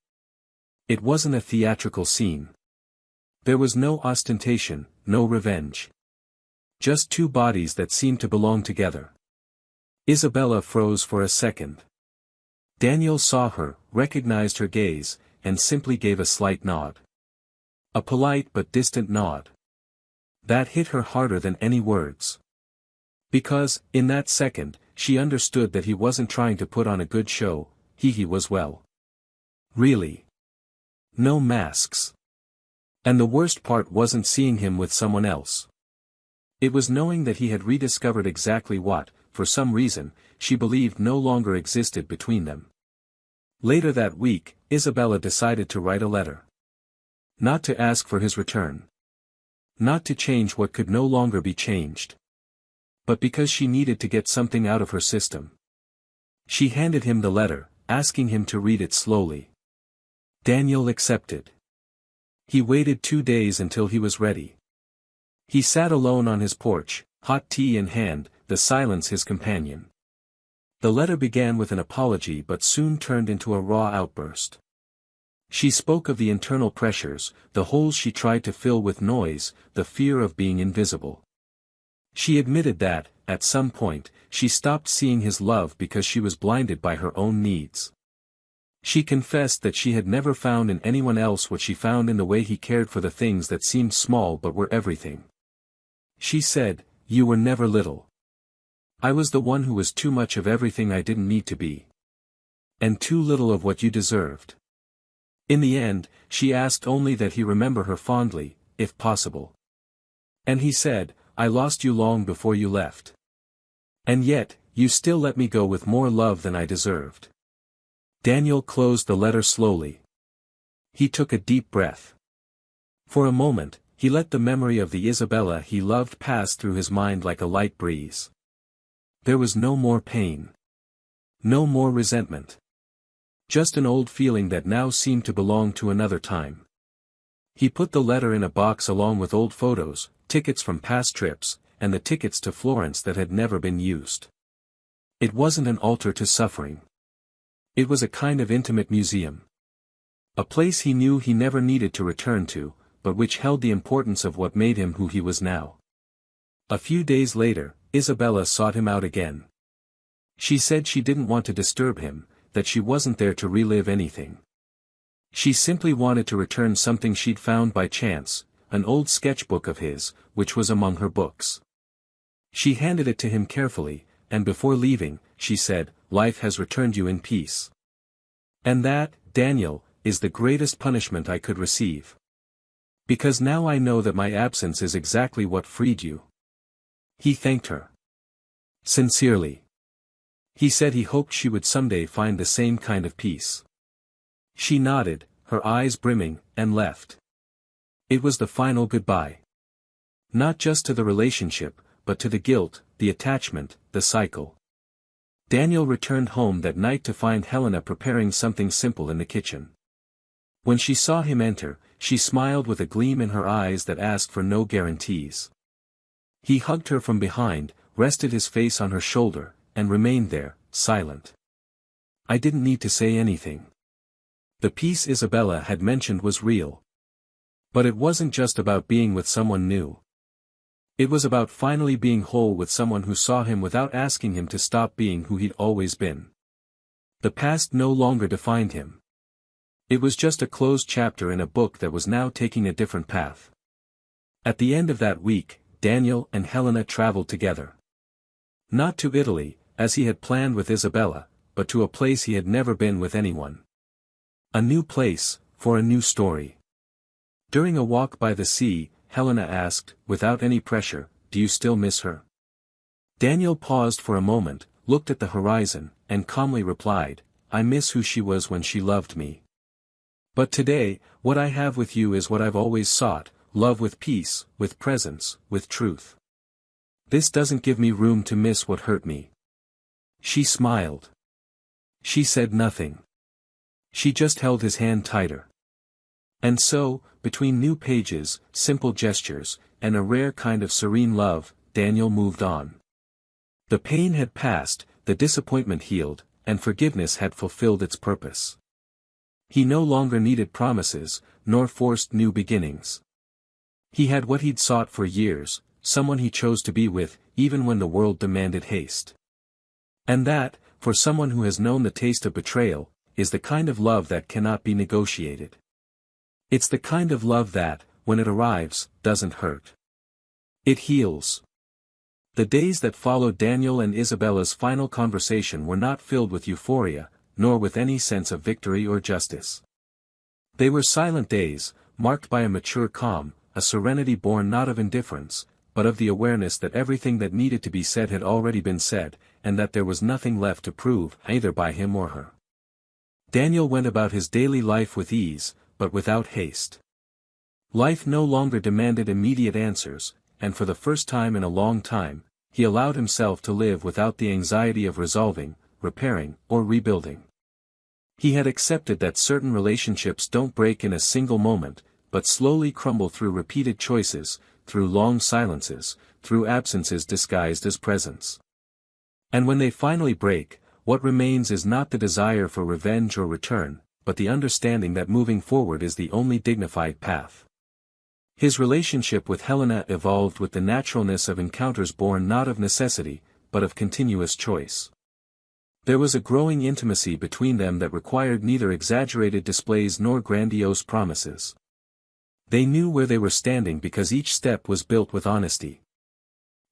A: It wasn't a theatrical scene. There was no ostentation, no revenge. Just two bodies that seemed to belong together. Isabella froze for a second. Daniel saw her, recognized her gaze, and simply gave a slight nod. A polite but distant nod. That hit her harder than any words. Because, in that second, she understood that he wasn't trying to put on a good show, he was well. Really. No masks. And the worst part wasn't seeing him with someone else. It was knowing that he had rediscovered exactly what, for some reason, she believed no longer existed between them. Later that week, Isabella decided to write a letter. Not to ask for his return. Not to change what could no longer be changed. But because she needed to get something out of her system. She handed him the letter, asking him to read it slowly. Daniel accepted. He waited 2 days until he was ready. He sat alone on his porch, hot tea in hand, the silence his companion. The letter began with an apology but soon turned into a raw outburst. She spoke of the internal pressures, the holes she tried to fill with noise, the fear of being invisible. She admitted that, at some point, she stopped seeing his love because she was blinded by her own needs. She confessed that she had never found in anyone else what she found in the way he cared for the things that seemed small but were everything. She said, "You were never little. I was the one who was too much of everything I didn't need to be. And too little of what you deserved." In the end, she asked only that he remember her fondly, if possible. And he said, "I lost you long before you left. And yet, you still let me go with more love than I deserved." Daniel closed the letter slowly. He took a deep breath. For a moment, he let the memory of the Isabella he loved pass through his mind like a light breeze. There was no more pain. No more resentment. Just an old feeling that now seemed to belong to another time. He put the letter in a box along with old photos, tickets from past trips, and the tickets to Florence that had never been used. It wasn't an altar to suffering. It was a kind of intimate museum. A place he knew he never needed to return to, but which held the importance of what made him who he was now. A few days later, Isabella sought him out again. She said she didn't want to disturb him, that she wasn't there to relive anything. She simply wanted to return something she'd found by chance, an old sketchbook of his, which was among her books. She handed it to him carefully, and before leaving, she said, "Life has returned you in peace. And that, Daniel, is the greatest punishment I could receive. Because now I know that my absence is exactly what freed you." He thanked her sincerely. He said he hoped she would someday find the same kind of peace. She nodded, her eyes brimming, and left. It was the final goodbye. Not just to the relationship, but to the guilt, the attachment, the cycle. Daniel returned home that night to find Helena preparing something simple in the kitchen. When she saw him enter, she smiled with a gleam in her eyes that asked for no guarantees. He hugged her from behind, rested his face on her shoulder, and remained there, silent. I didn't need to say anything. The peace Isabella had mentioned was real. But it wasn't just about being with someone new. It was about finally being whole with someone who saw him without asking him to stop being who he'd always been. The past no longer defined him. It was just a closed chapter in a book that was now taking a different path. At the end of that week, Daniel and Helena traveled together. Not to Italy, as he had planned with Isabella, but to a place he had never been with anyone. A new place, for a new story. During a walk by the sea, Helena asked, without any pressure, "Do you still miss her?" Daniel paused for a moment, looked at the horizon, and calmly replied, "I miss who she was when she loved me. But today, what I have with you is what I've always sought, love with peace, with presence, with truth. This doesn't give me room to miss what hurt me." She smiled. She said nothing. She just held his hand tighter. And so, between new pages, simple gestures, and a rare kind of serene love, Daniel moved on. The pain had passed, the disappointment healed, and forgiveness had fulfilled its purpose. He no longer needed promises, nor forced new beginnings. He had what he'd sought for years, someone he chose to be with, even when the world demanded haste. And that, for someone who has known the taste of betrayal, is the kind of love that cannot be negotiated. It's the kind of love that, when it arrives, doesn't hurt. It heals. The days that followed Daniel and Isabella's final conversation were not filled with euphoria, nor with any sense of victory or justice. They were silent days, marked by a mature calm, a serenity born not of indifference, but of the awareness that everything that needed to be said had already been said, and that there was nothing left to prove, either by him or her. Daniel went about his daily life with ease, but without haste. Life no longer demanded immediate answers, and for the first time in a long time, he allowed himself to live without the anxiety of resolving, repairing, or rebuilding. He had accepted that certain relationships don't break in a single moment, but slowly crumble through repeated choices, through long silences, through absences disguised as presence. And when they finally break, what remains is not the desire for revenge or return, but the understanding that moving forward is the only dignified path. His relationship with Helena evolved with the naturalness of encounters born not of necessity, but of continuous choice. There was a growing intimacy between them that required neither exaggerated displays nor grandiose promises. They knew where they were standing because each step was built with honesty.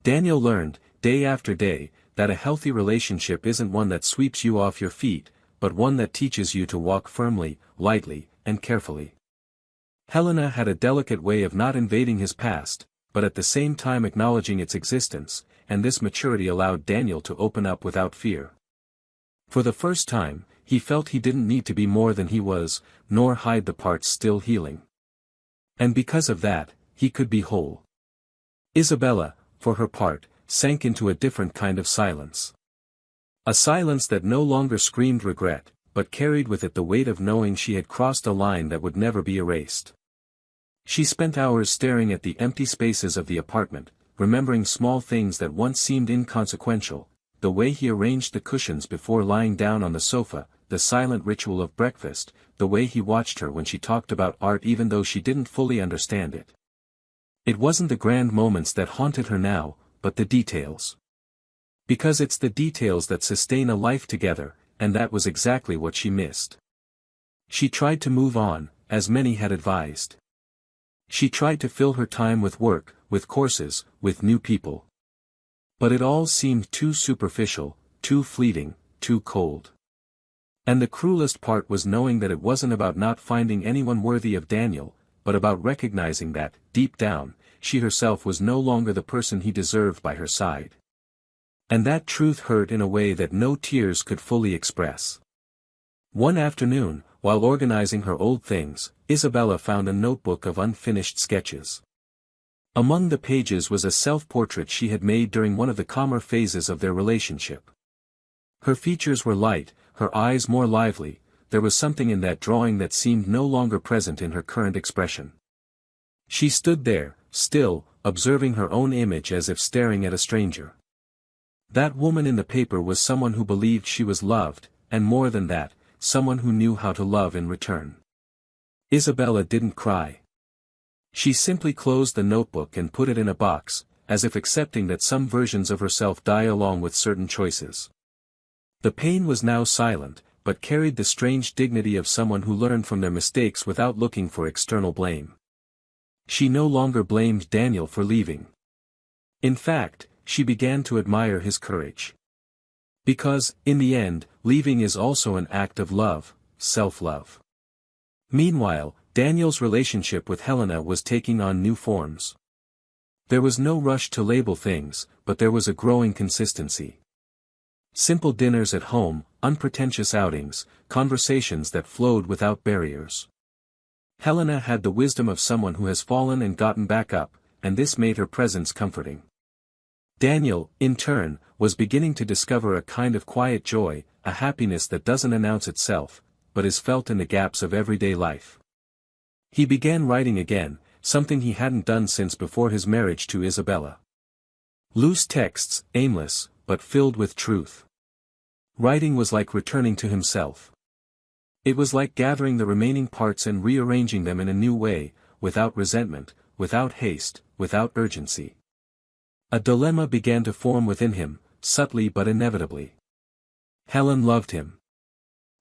A: Daniel learned, day after day, that a healthy relationship isn't one that sweeps you off your feet, but one that teaches you to walk firmly, lightly, and carefully. Helena had a delicate way of not invading his past, but at the same time acknowledging its existence, and this maturity allowed Daniel to open up without fear. For the first time, he felt he didn't need to be more than he was, nor hide the parts still healing. And because of that, he could be whole. Isabella, for her part, sank into a different kind of silence. A silence that no longer screamed regret, but carried with it the weight of knowing she had crossed a line that would never be erased. She spent hours staring at the empty spaces of the apartment, remembering small things that once seemed inconsequential, the way he arranged the cushions before lying down on the sofa, the silent ritual of breakfast, the way he watched her when she talked about art even though she didn't fully understand it. It wasn't the grand moments that haunted her now, but the details. Because it's the details that sustain a life together, and that was exactly what she missed. She tried to move on, as many had advised. She tried to fill her time with work, with courses, with new people. But it all seemed too superficial, too fleeting, too cold. And the cruelest part was knowing that it wasn't about not finding anyone worthy of Daniel, but about recognizing that, deep down, she herself was no longer the person he deserved by her side. And that truth hurt in a way that no tears could fully express. One afternoon, while organizing her old things, Isabella found a notebook of unfinished sketches. Among the pages was a self-portrait she had made during one of the calmer phases of their relationship. Her features were light, her eyes more lively, there was something in that drawing that seemed no longer present in her current expression. She stood there, still, observing her own image as if staring at a stranger. That woman in the paper was someone who believed she was loved, and more than that, someone who knew how to love in return. Isabella didn't cry. She simply closed the notebook and put it in a box, as if accepting that some versions of herself die along with certain choices. The pain was now silent, but carried the strange dignity of someone who learned from their mistakes without looking for external blame. She no longer blamed Daniel for leaving. In fact, she began to admire his courage. Because, in the end, leaving is also an act of love, self-love. Meanwhile, Daniel's relationship with Helena was taking on new forms. There was no rush to label things, but there was a growing consistency. Simple dinners at home, unpretentious outings, conversations that flowed without barriers. Helena had the wisdom of someone who has fallen and gotten back up, and this made her presence comforting. Daniel, in turn, was beginning to discover a kind of quiet joy, a happiness that doesn't announce itself, but is felt in the gaps of everyday life. He began writing again, something he hadn't done since before his marriage to Isabella. Loose texts, aimless, but filled with truth. Writing was like returning to himself. It was like gathering the remaining parts and rearranging them in a new way, without resentment, without haste, without urgency. A dilemma began to form within him, subtly but inevitably. Helen loved him.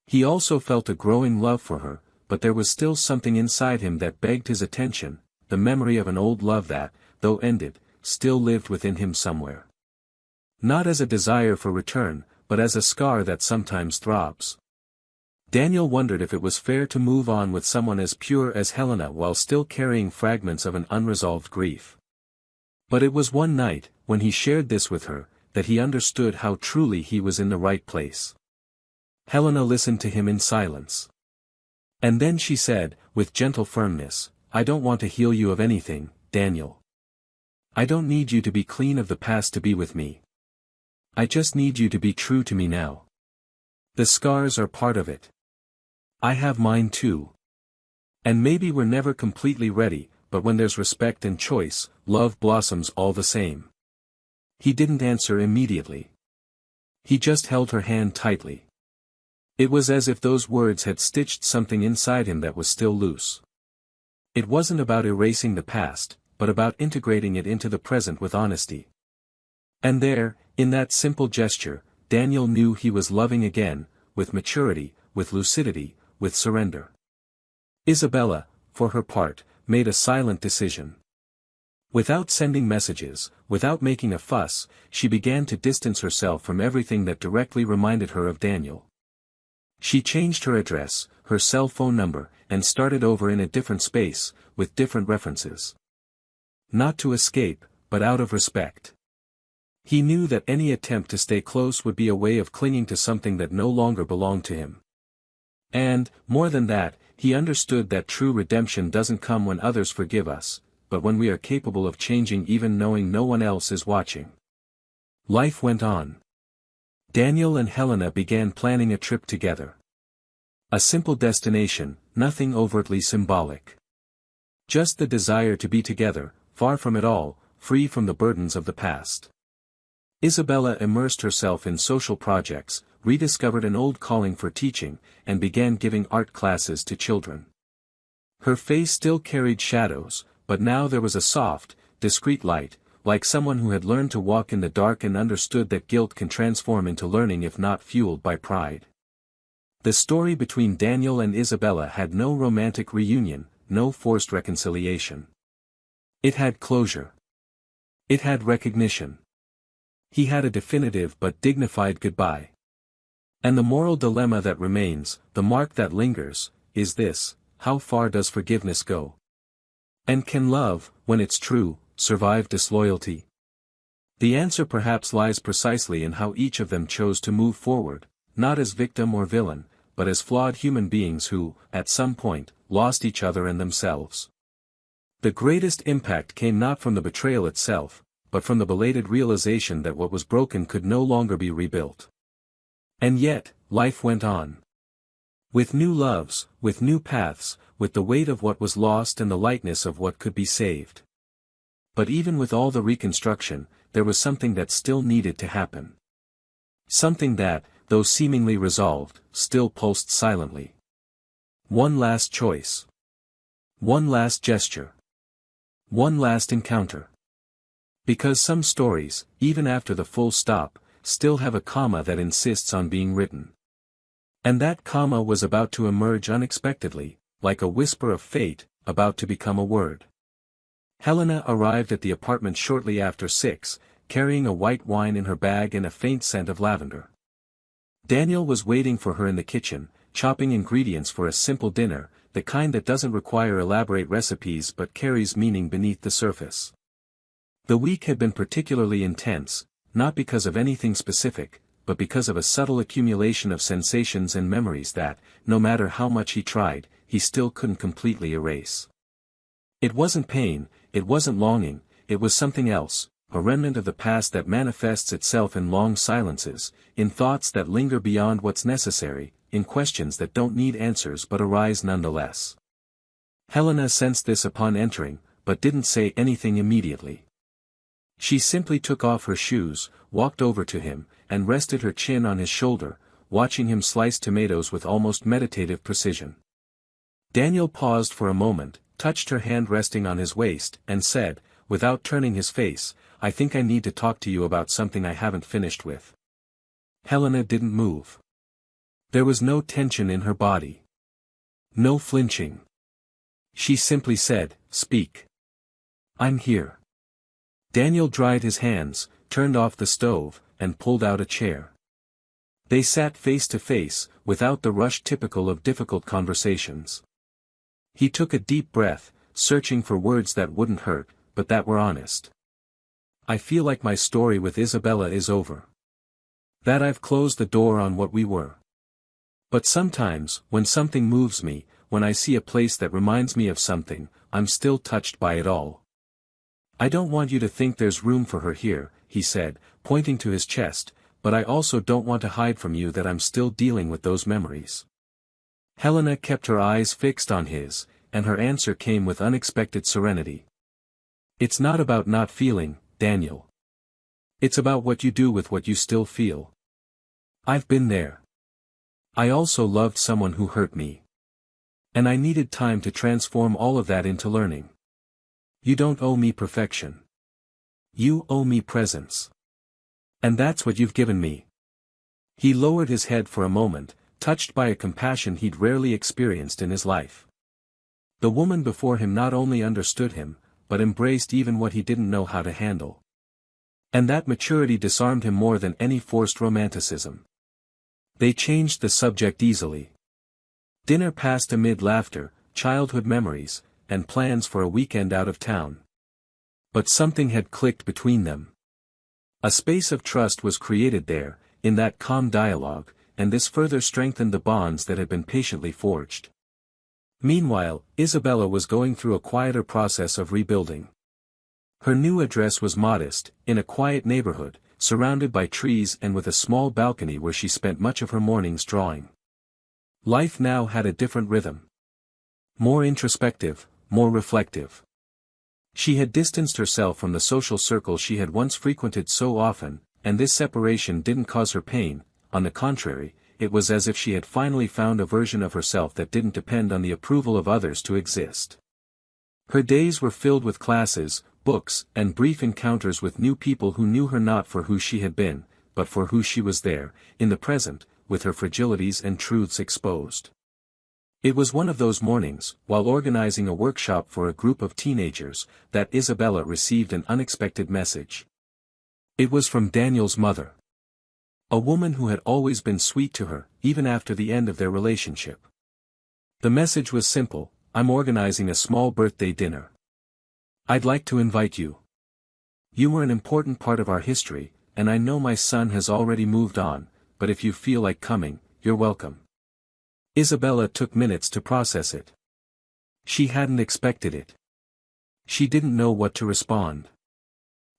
A: He also felt a growing love for her, but there was still something inside him that begged his attention, the memory of an old love that, though ended, still lived within him somewhere. Not as a desire for return, but as a scar that sometimes throbs. Daniel wondered if it was fair to move on with someone as pure as Helena while still carrying fragments of an unresolved grief. But it was one night, when he shared this with her, that he understood how truly he was in the right place. Helena listened to him in silence. And then she said, with gentle firmness, "I don't want to heal you of anything, Daniel. I don't need you to be clean of the past to be with me. I just need you to be true to me now. The scars are part of it. I have mine too. And maybe we're never completely ready, but when there's respect and choice, love blossoms all the same." He didn't answer immediately. He just held her hand tightly. It was as if those words had stitched something inside him that was still loose. It wasn't about erasing the past, but about integrating it into the present with honesty. And there, in that simple gesture, Daniel knew he was loving again, with maturity, with lucidity, with surrender. Isabella, for her part, made a silent decision. Without sending messages, without making a fuss, she began to distance herself from everything that directly reminded her of Daniel. She changed her address, her cell phone number, and started over in a different space, with different references. Not to escape, but out of respect. He knew that any attempt to stay close would be a way of clinging to something that no longer belonged to him. And, more than that, he understood that true redemption doesn't come when others forgive us, but when we are capable of changing even knowing no one else is watching. Life went on. Daniel and Helena began planning a trip together. A simple destination, nothing overtly symbolic. Just the desire to be together, far from it all, free from the burdens of the past. Isabella immersed herself in social projects, rediscovered an old calling for teaching, and began giving art classes to children. Her face still carried shadows, but now there was a soft, discreet light, like someone who had learned to walk in the dark and understood that guilt can transform into learning if not fueled by pride. The story between Daniel and Isabella had no romantic reunion, no forced reconciliation. It had closure. It had recognition. He had a definitive but dignified goodbye. And the moral dilemma that remains, the mark that lingers, is this: how far does forgiveness go? And can love, when it's true, survive disloyalty? The answer perhaps lies precisely in how each of them chose to move forward, not as victim or villain, but as flawed human beings who, at some point, lost each other and themselves. The greatest impact came not from the betrayal itself, but from the belated realization that what was broken could no longer be rebuilt. And yet, life went on. With new loves, with new paths, with the weight of what was lost and the lightness of what could be saved. But even with all the reconstruction, there was something that still needed to happen. Something that, though seemingly resolved, still pulsed silently. One last choice. One last gesture. One last encounter. Because some stories, even after the full stop, still have a comma that insists on being written. And that comma was about to emerge unexpectedly, like a whisper of fate, about to become a word. Helena arrived at the apartment shortly after 6, carrying a white wine in her bag and a faint scent of lavender. Daniel was waiting for her in the kitchen, chopping ingredients for a simple dinner, the kind that doesn't require elaborate recipes but carries meaning beneath the surface. The week had been particularly intense, not because of anything specific, but because of a subtle accumulation of sensations and memories that, no matter how much he tried, he still couldn't completely erase. It wasn't pain, it wasn't longing, it was something else, a remnant of the past that manifests itself in long silences, in thoughts that linger beyond what's necessary, in questions that don't need answers but arise nonetheless. Helena sensed this upon entering, but didn't say anything immediately. She simply took off her shoes, walked over to him, and rested her chin on his shoulder, watching him slice tomatoes with almost meditative precision. Daniel paused for a moment, touched her hand resting on his waist, and said, without turning his face, "I think I need to talk to you about something I haven't finished with." Helena didn't move. There was no tension in her body. No flinching. She simply said, "Speak. I'm here." Daniel dried his hands, turned off the stove, and pulled out a chair. They sat face to face, without the rush typical of difficult conversations. He took a deep breath, searching for words that wouldn't hurt, but that were honest. "I feel like my story with Isabella is over. That I've closed the door on what we were. But sometimes, when something moves me, when I see a place that reminds me of something, I'm still touched by it all. I don't want you to think there's room for her here," he said, pointing to his chest, "but I also don't want to hide from you that I'm still dealing with those memories." Helena kept her eyes fixed on his, and her answer came with unexpected serenity. "It's not about not feeling, Daniel. It's about what you do with what you still feel. I've been there. I also loved someone who hurt me. And I needed time to transform all of that into learning. You don't owe me perfection. You owe me presence. And that's what you've given me." He lowered his head for a moment, touched by a compassion he'd rarely experienced in his life. The woman before him not only understood him, but embraced even what he didn't know how to handle. And that maturity disarmed him more than any forced romanticism. They changed the subject easily. Dinner passed amid laughter, childhood memories, and plans for a weekend out of town. But something had clicked between them. A space of trust was created there, in that calm dialogue, and this further strengthened the bonds that had been patiently forged. Meanwhile, Isabella was going through a quieter process of rebuilding. Her new address was modest, in a quiet neighborhood, surrounded by trees and with a small balcony where she spent much of her mornings drawing. Life now had a different rhythm. More introspective, more reflective. She had distanced herself from the social circle she had once frequented so often, and this separation didn't cause her pain. On the contrary, it was as if she had finally found a version of herself that didn't depend on the approval of others to exist. Her days were filled with classes, books, and brief encounters with new people who knew her not for who she had been, but for who she was there, in the present, with her fragilities and truths exposed. It was one of those mornings, while organizing a workshop for a group of teenagers, that Isabella received an unexpected message. It was from Daniel's mother. A woman who had always been sweet to her, even after the end of their relationship. The message was simple: "I'm organizing a small birthday dinner. I'd like to invite you. You were an important part of our history, and I know my son has already moved on, but if you feel like coming, you're welcome." Isabella took minutes to process it. She hadn't expected it. She didn't know what to respond.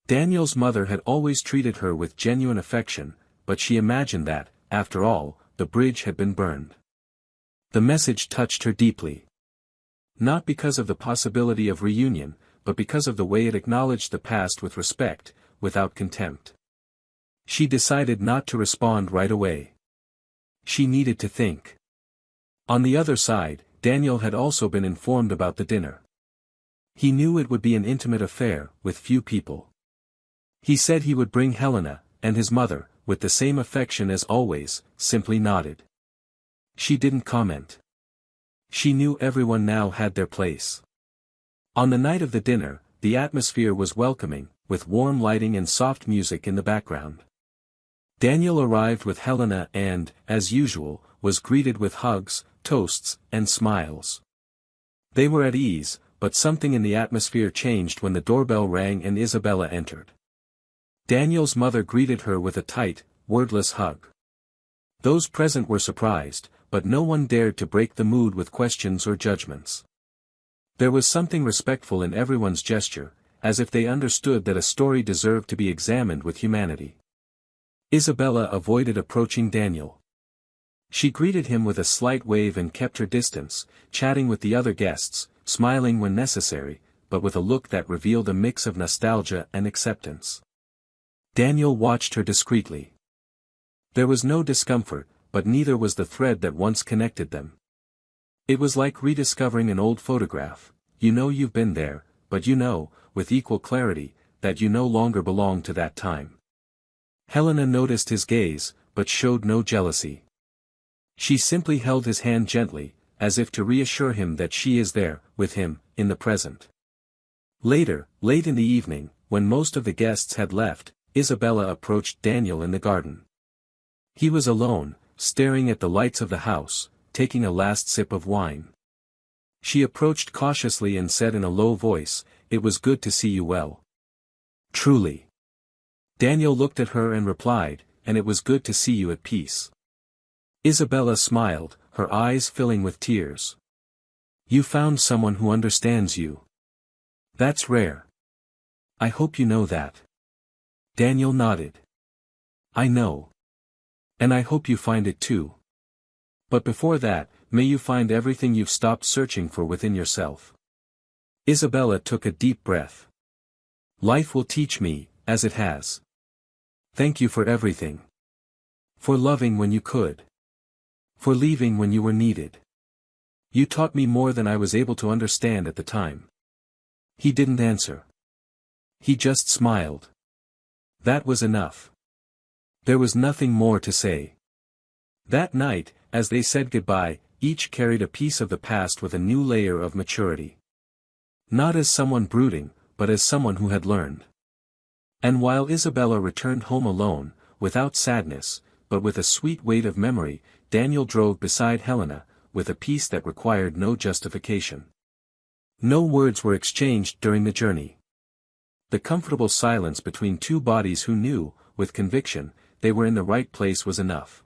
A: Daniel's mother had always treated her with genuine affection, but she imagined that, after all, the bridge had been burned. The message touched her deeply. Not because of the possibility of reunion, but because of the way it acknowledged the past with respect, without contempt. She decided not to respond right away. She needed to think. On the other side, Daniel had also been informed about the dinner. He knew it would be an intimate affair, with few people. He said he would bring Helena, and his mother, with the same affection as always, simply nodded. She didn't comment. She knew everyone now had their place. On the night of the dinner, the atmosphere was welcoming, with warm lighting and soft music in the background. Daniel arrived with Helena and, as usual, was greeted with hugs, toasts, and smiles. They were at ease, but something in the atmosphere changed when the doorbell rang and Isabella entered. Daniel's mother greeted her with a tight, wordless hug. Those present were surprised, but no one dared to break the mood with questions or judgments. There was something respectful in everyone's gesture, as if they understood that a story deserved to be examined with humanity. Isabella avoided approaching Daniel. She greeted him with a slight wave and kept her distance, chatting with the other guests, smiling when necessary, but with a look that revealed a mix of nostalgia and acceptance. Daniel watched her discreetly. There was no discomfort, but neither was the thread that once connected them. It was like rediscovering an old photograph. You know you've been there, but you know, with equal clarity, that you no longer belong to that time. Helena noticed his gaze, but showed no jealousy. She simply held his hand gently, as if to reassure him that she is there, with him, in the present. Later, late in the evening, when most of the guests had left, Isabella approached Daniel in the garden. He was alone, staring at the lights of the house, taking a last sip of wine. She approached cautiously and said in a low voice, "It was good to see you well." "Truly." Daniel looked at her and replied, "And it was good to see you at peace." Isabella smiled, her eyes filling with tears. "You found someone who understands you. That's rare. I hope you know that." Daniel nodded. "I know. And I hope you find it too. But before that, may you find everything you've stopped searching for within yourself." Isabella took a deep breath. "Life will teach me, as it has. Thank you for everything. For loving when you could. For leaving when you were needed. You taught me more than I was able to understand at the time." He didn't answer. He just smiled. That was enough. There was nothing more to say. That night, as they said goodbye, each carried a piece of the past with a new layer of maturity. Not as someone brooding, but as someone who had learned. And while Isabella returned home alone, without sadness, but with a sweet weight of memory, Daniel drove beside Helena, with a peace that required no justification. No words were exchanged during the journey. The comfortable silence between two bodies who knew, with conviction, they were in the right place was enough.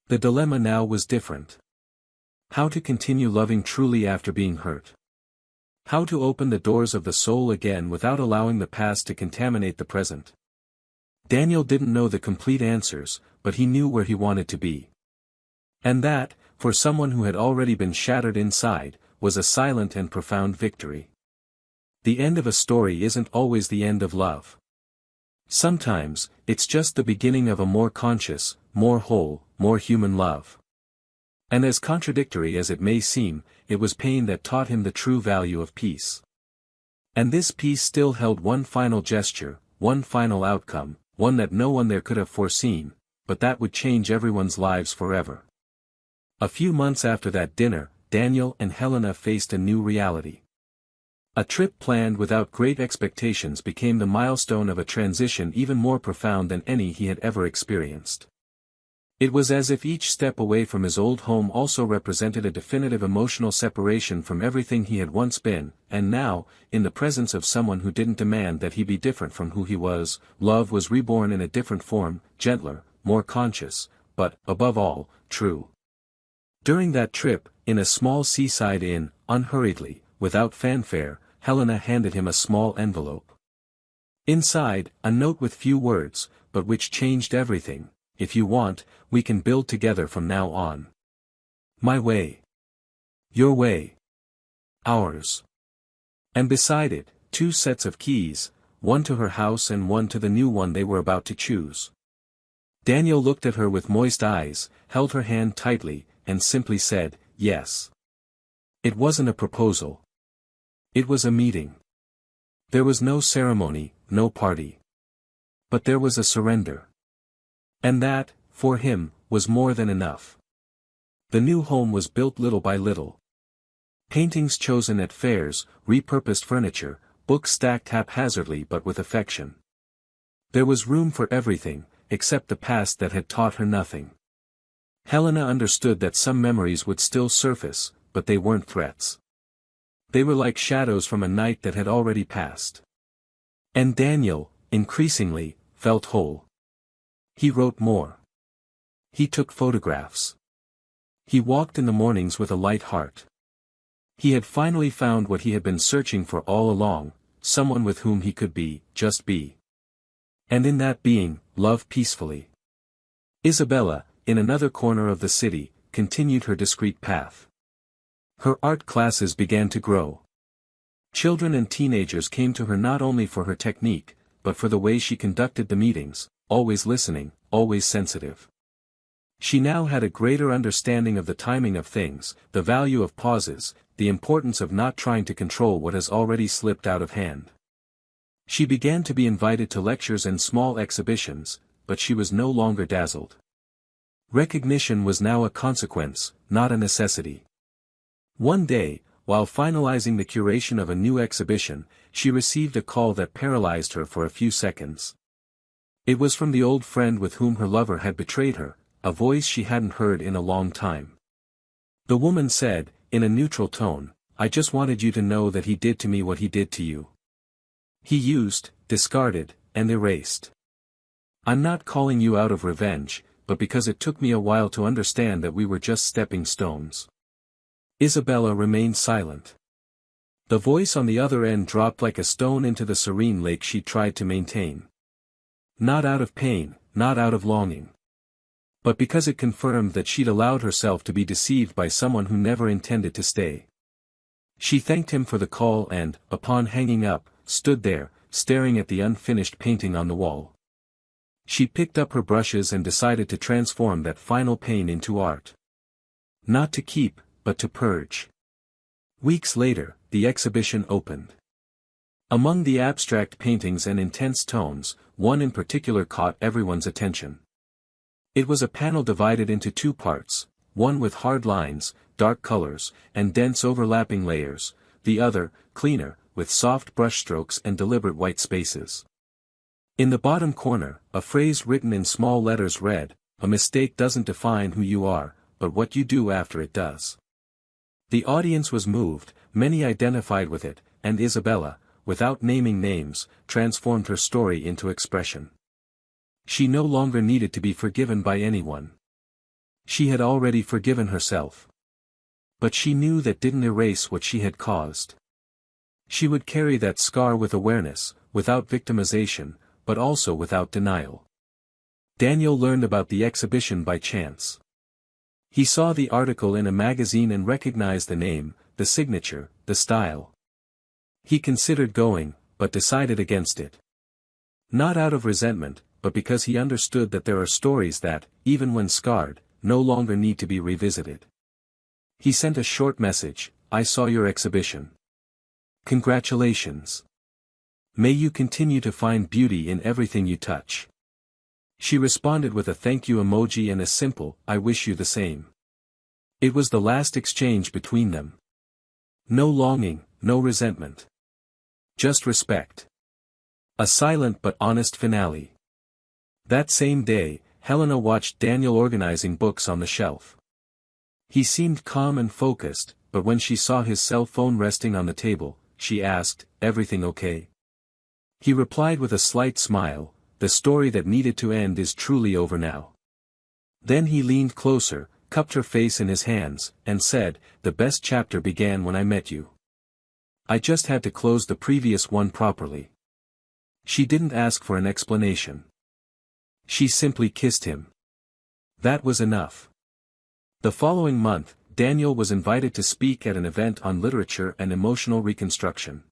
A: The dilemma now was different. How to continue loving truly after being hurt? How to open the doors of the soul again without allowing the past to contaminate the present? Daniel didn't know the complete answers, but he knew where he wanted to be. And that, for someone who had already been shattered inside, was a silent and profound victory. The end of a story isn't always the end of love. Sometimes, it's just the beginning of a more conscious, more whole, more human love. And as contradictory as it may seem, it was pain that taught him the true value of peace. And this peace still held one final gesture, one final outcome, one that no one there could have foreseen, but that would change everyone's lives forever. A few months after that dinner, Daniel and Helena faced a new reality. A trip planned without great expectations became the milestone of a transition even more profound than any he had ever experienced. It was as if each step away from his old home also represented a definitive emotional separation from everything he had once been, and now, in the presence of someone who didn't demand that he be different from who he was, love was reborn in a different form, gentler, more conscious, but, above all, true. During that trip, in a small seaside inn, unhurriedly, without fanfare, Helena handed him a small envelope. Inside, a note with few words, but which changed everything. If you want, we can build together from now on. My way. Your way. Ours. And beside it, 2 sets of keys, one to her house and one to the new one they were about to choose. Daniel looked at her with moist eyes, held her hand tightly, and simply said, yes. It wasn't a proposal. It was a meeting. There was no ceremony, no party. But there was a surrender. And that, for him, was more than enough. The new home was built little by little. Paintings chosen at fairs, repurposed furniture, books stacked haphazardly but with affection. There was room for everything, except the past that had taught her nothing. Helena understood that some memories would still surface, but they weren't threats. They were like shadows from a night that had already passed. And Daniel, increasingly, felt whole. He wrote more. He took photographs. He walked in the mornings with a light heart. He had finally found what he had been searching for all along, someone with whom he could be, just be. And in that being, love peacefully. Isabella, in another corner of the city, continued her discreet path. Her art classes began to grow. Children and teenagers came to her not only for her technique, but for the way she conducted the meetings, always listening, always sensitive. She now had a greater understanding of the timing of things, the value of pauses, the importance of not trying to control what has already slipped out of hand. She began to be invited to lectures and small exhibitions, but she was no longer dazzled. Recognition was now a consequence, not a necessity. One day, while finalizing the curation of a new exhibition, she received a call that paralyzed her for a few seconds. It was from the old friend with whom her lover had betrayed her, a voice she hadn't heard in a long time. The woman said, in a neutral tone, "I just wanted you to know that he did to me what he did to you. He used, discarded, and erased. I'm not calling you out of revenge, but because it took me a while to understand that we were just stepping stones." Isabella remained silent. The voice on the other end dropped like a stone into the serene lake she tried to maintain. Not out of pain, not out of longing. But because it confirmed that she'd allowed herself to be deceived by someone who never intended to stay. She thanked him for the call and, upon hanging up, stood there, staring at the unfinished painting on the wall. She picked up her brushes and decided to transform that final pain into art. Not to keep, but to purge. Weeks later, the exhibition opened. Among the abstract paintings and intense tones, one in particular caught everyone's attention. It was a panel divided into two parts, one with hard lines, dark colors, and dense overlapping layers, the other, cleaner, with soft brushstrokes and deliberate white spaces. In the bottom corner, a phrase written in small letters read, "A mistake doesn't define who you are, but what you do after it does." The audience was moved, many identified with it, and Isabella, without naming names, transformed her story into expression. She no longer needed to be forgiven by anyone. She had already forgiven herself. But she knew that didn't erase what she had caused. She would carry that scar with awareness, without victimization, but also without denial. Daniel learned about the exhibition by chance. He saw the article in a magazine and recognized the name, the signature, the style. He considered going, but decided against it. Not out of resentment, but because he understood that there are stories that, even when scarred, no longer need to be revisited. He sent a short message, "I saw your exhibition. Congratulations. May you continue to find beauty in everything you touch." She responded with a thank you emoji and a simple, "I wish you the same." It was the last exchange between them. No longing, no resentment. Just respect. A silent but honest finale. That same day, Helena watched Daniel organizing books on the shelf. He seemed calm and focused, but when she saw his cell phone resting on the table, she asked, "Everything okay?" He replied with a slight smile, "The story that needed to end is truly over now." Then he leaned closer, cupped her face in his hands, and said, "The best chapter began when I met you. I just had to close the previous one properly." She didn't ask for an explanation. She simply kissed him. That was enough. The following month, Daniel was invited to speak at an event on literature and emotional reconstruction.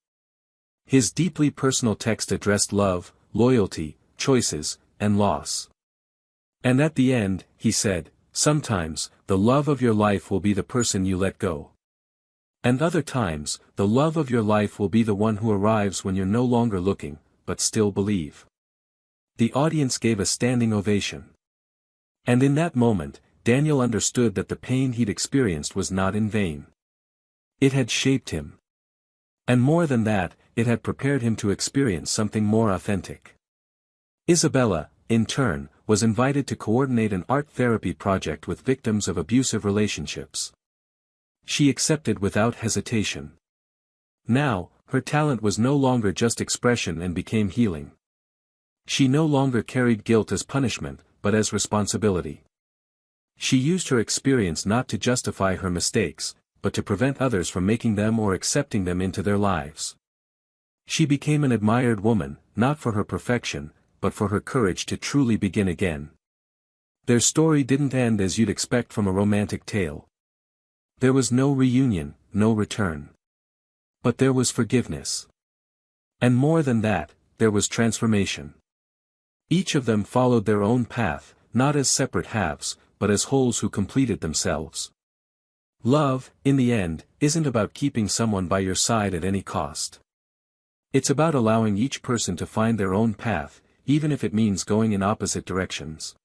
A: His deeply personal text addressed love, loyalty, choices, and loss. And at the end, he said, "Sometimes, the love of your life will be the person you let go. And other times, the love of your life will be the one who arrives when you're no longer looking, but still believe." The audience gave a standing ovation. And in that moment, Daniel understood that the pain he'd experienced was not in vain. It had shaped him. And more than that, it had prepared him to experience something more authentic. Isabella, in turn, was invited to coordinate an art therapy project with victims of abusive relationships. She accepted without hesitation. Now, her talent was no longer just expression and became healing. She no longer carried guilt as punishment, but as responsibility. She used her experience not to justify her mistakes, but to prevent others from making them or accepting them into their lives. She became an admired woman, not for her perfection, but for her courage to truly begin again. Their story didn't end as you'd expect from a romantic tale. There was no reunion, no return. But there was forgiveness. And more than that, there was transformation. Each of them followed their own path, not as separate halves, but as wholes who completed themselves. Love, in the end, isn't about keeping someone by your side at any cost. It's about allowing each person to find their own path, even if it means going in opposite directions.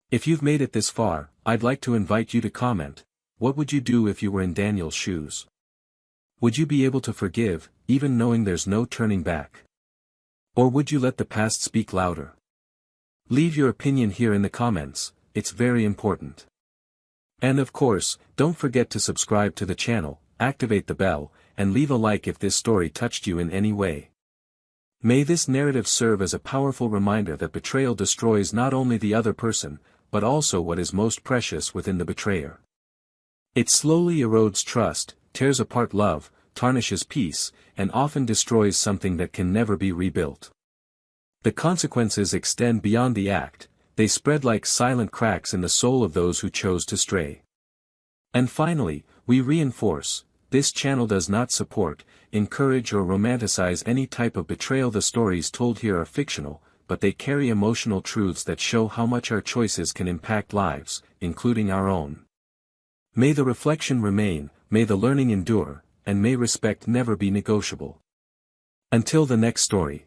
A: If you've made it this far, I'd like to invite you to comment. What would you do if you were in Daniel's shoes? Would you be able to forgive, even knowing there's no turning back? Or would you let the past speak louder? Leave your opinion here in the comments, it's very important. And of course, don't forget to subscribe to the channel, activate the bell, and leave a like if this story touched you in any way. May this narrative serve as a powerful reminder that betrayal destroys not only the other person, but also what is most precious within the betrayer. It slowly erodes trust, tears apart love, tarnishes peace, and often destroys something that can never be rebuilt. The consequences extend beyond the act, they spread like silent cracks in the soul of those who chose to stray. And finally, we reinforce, this channel does not support, encourage or romanticize any type of betrayal. The stories told here are fictional, but they carry emotional truths that show how much our choices can impact lives, including our own. May the reflection remain, may the learning endure, and may respect never be negotiable. Until the next story.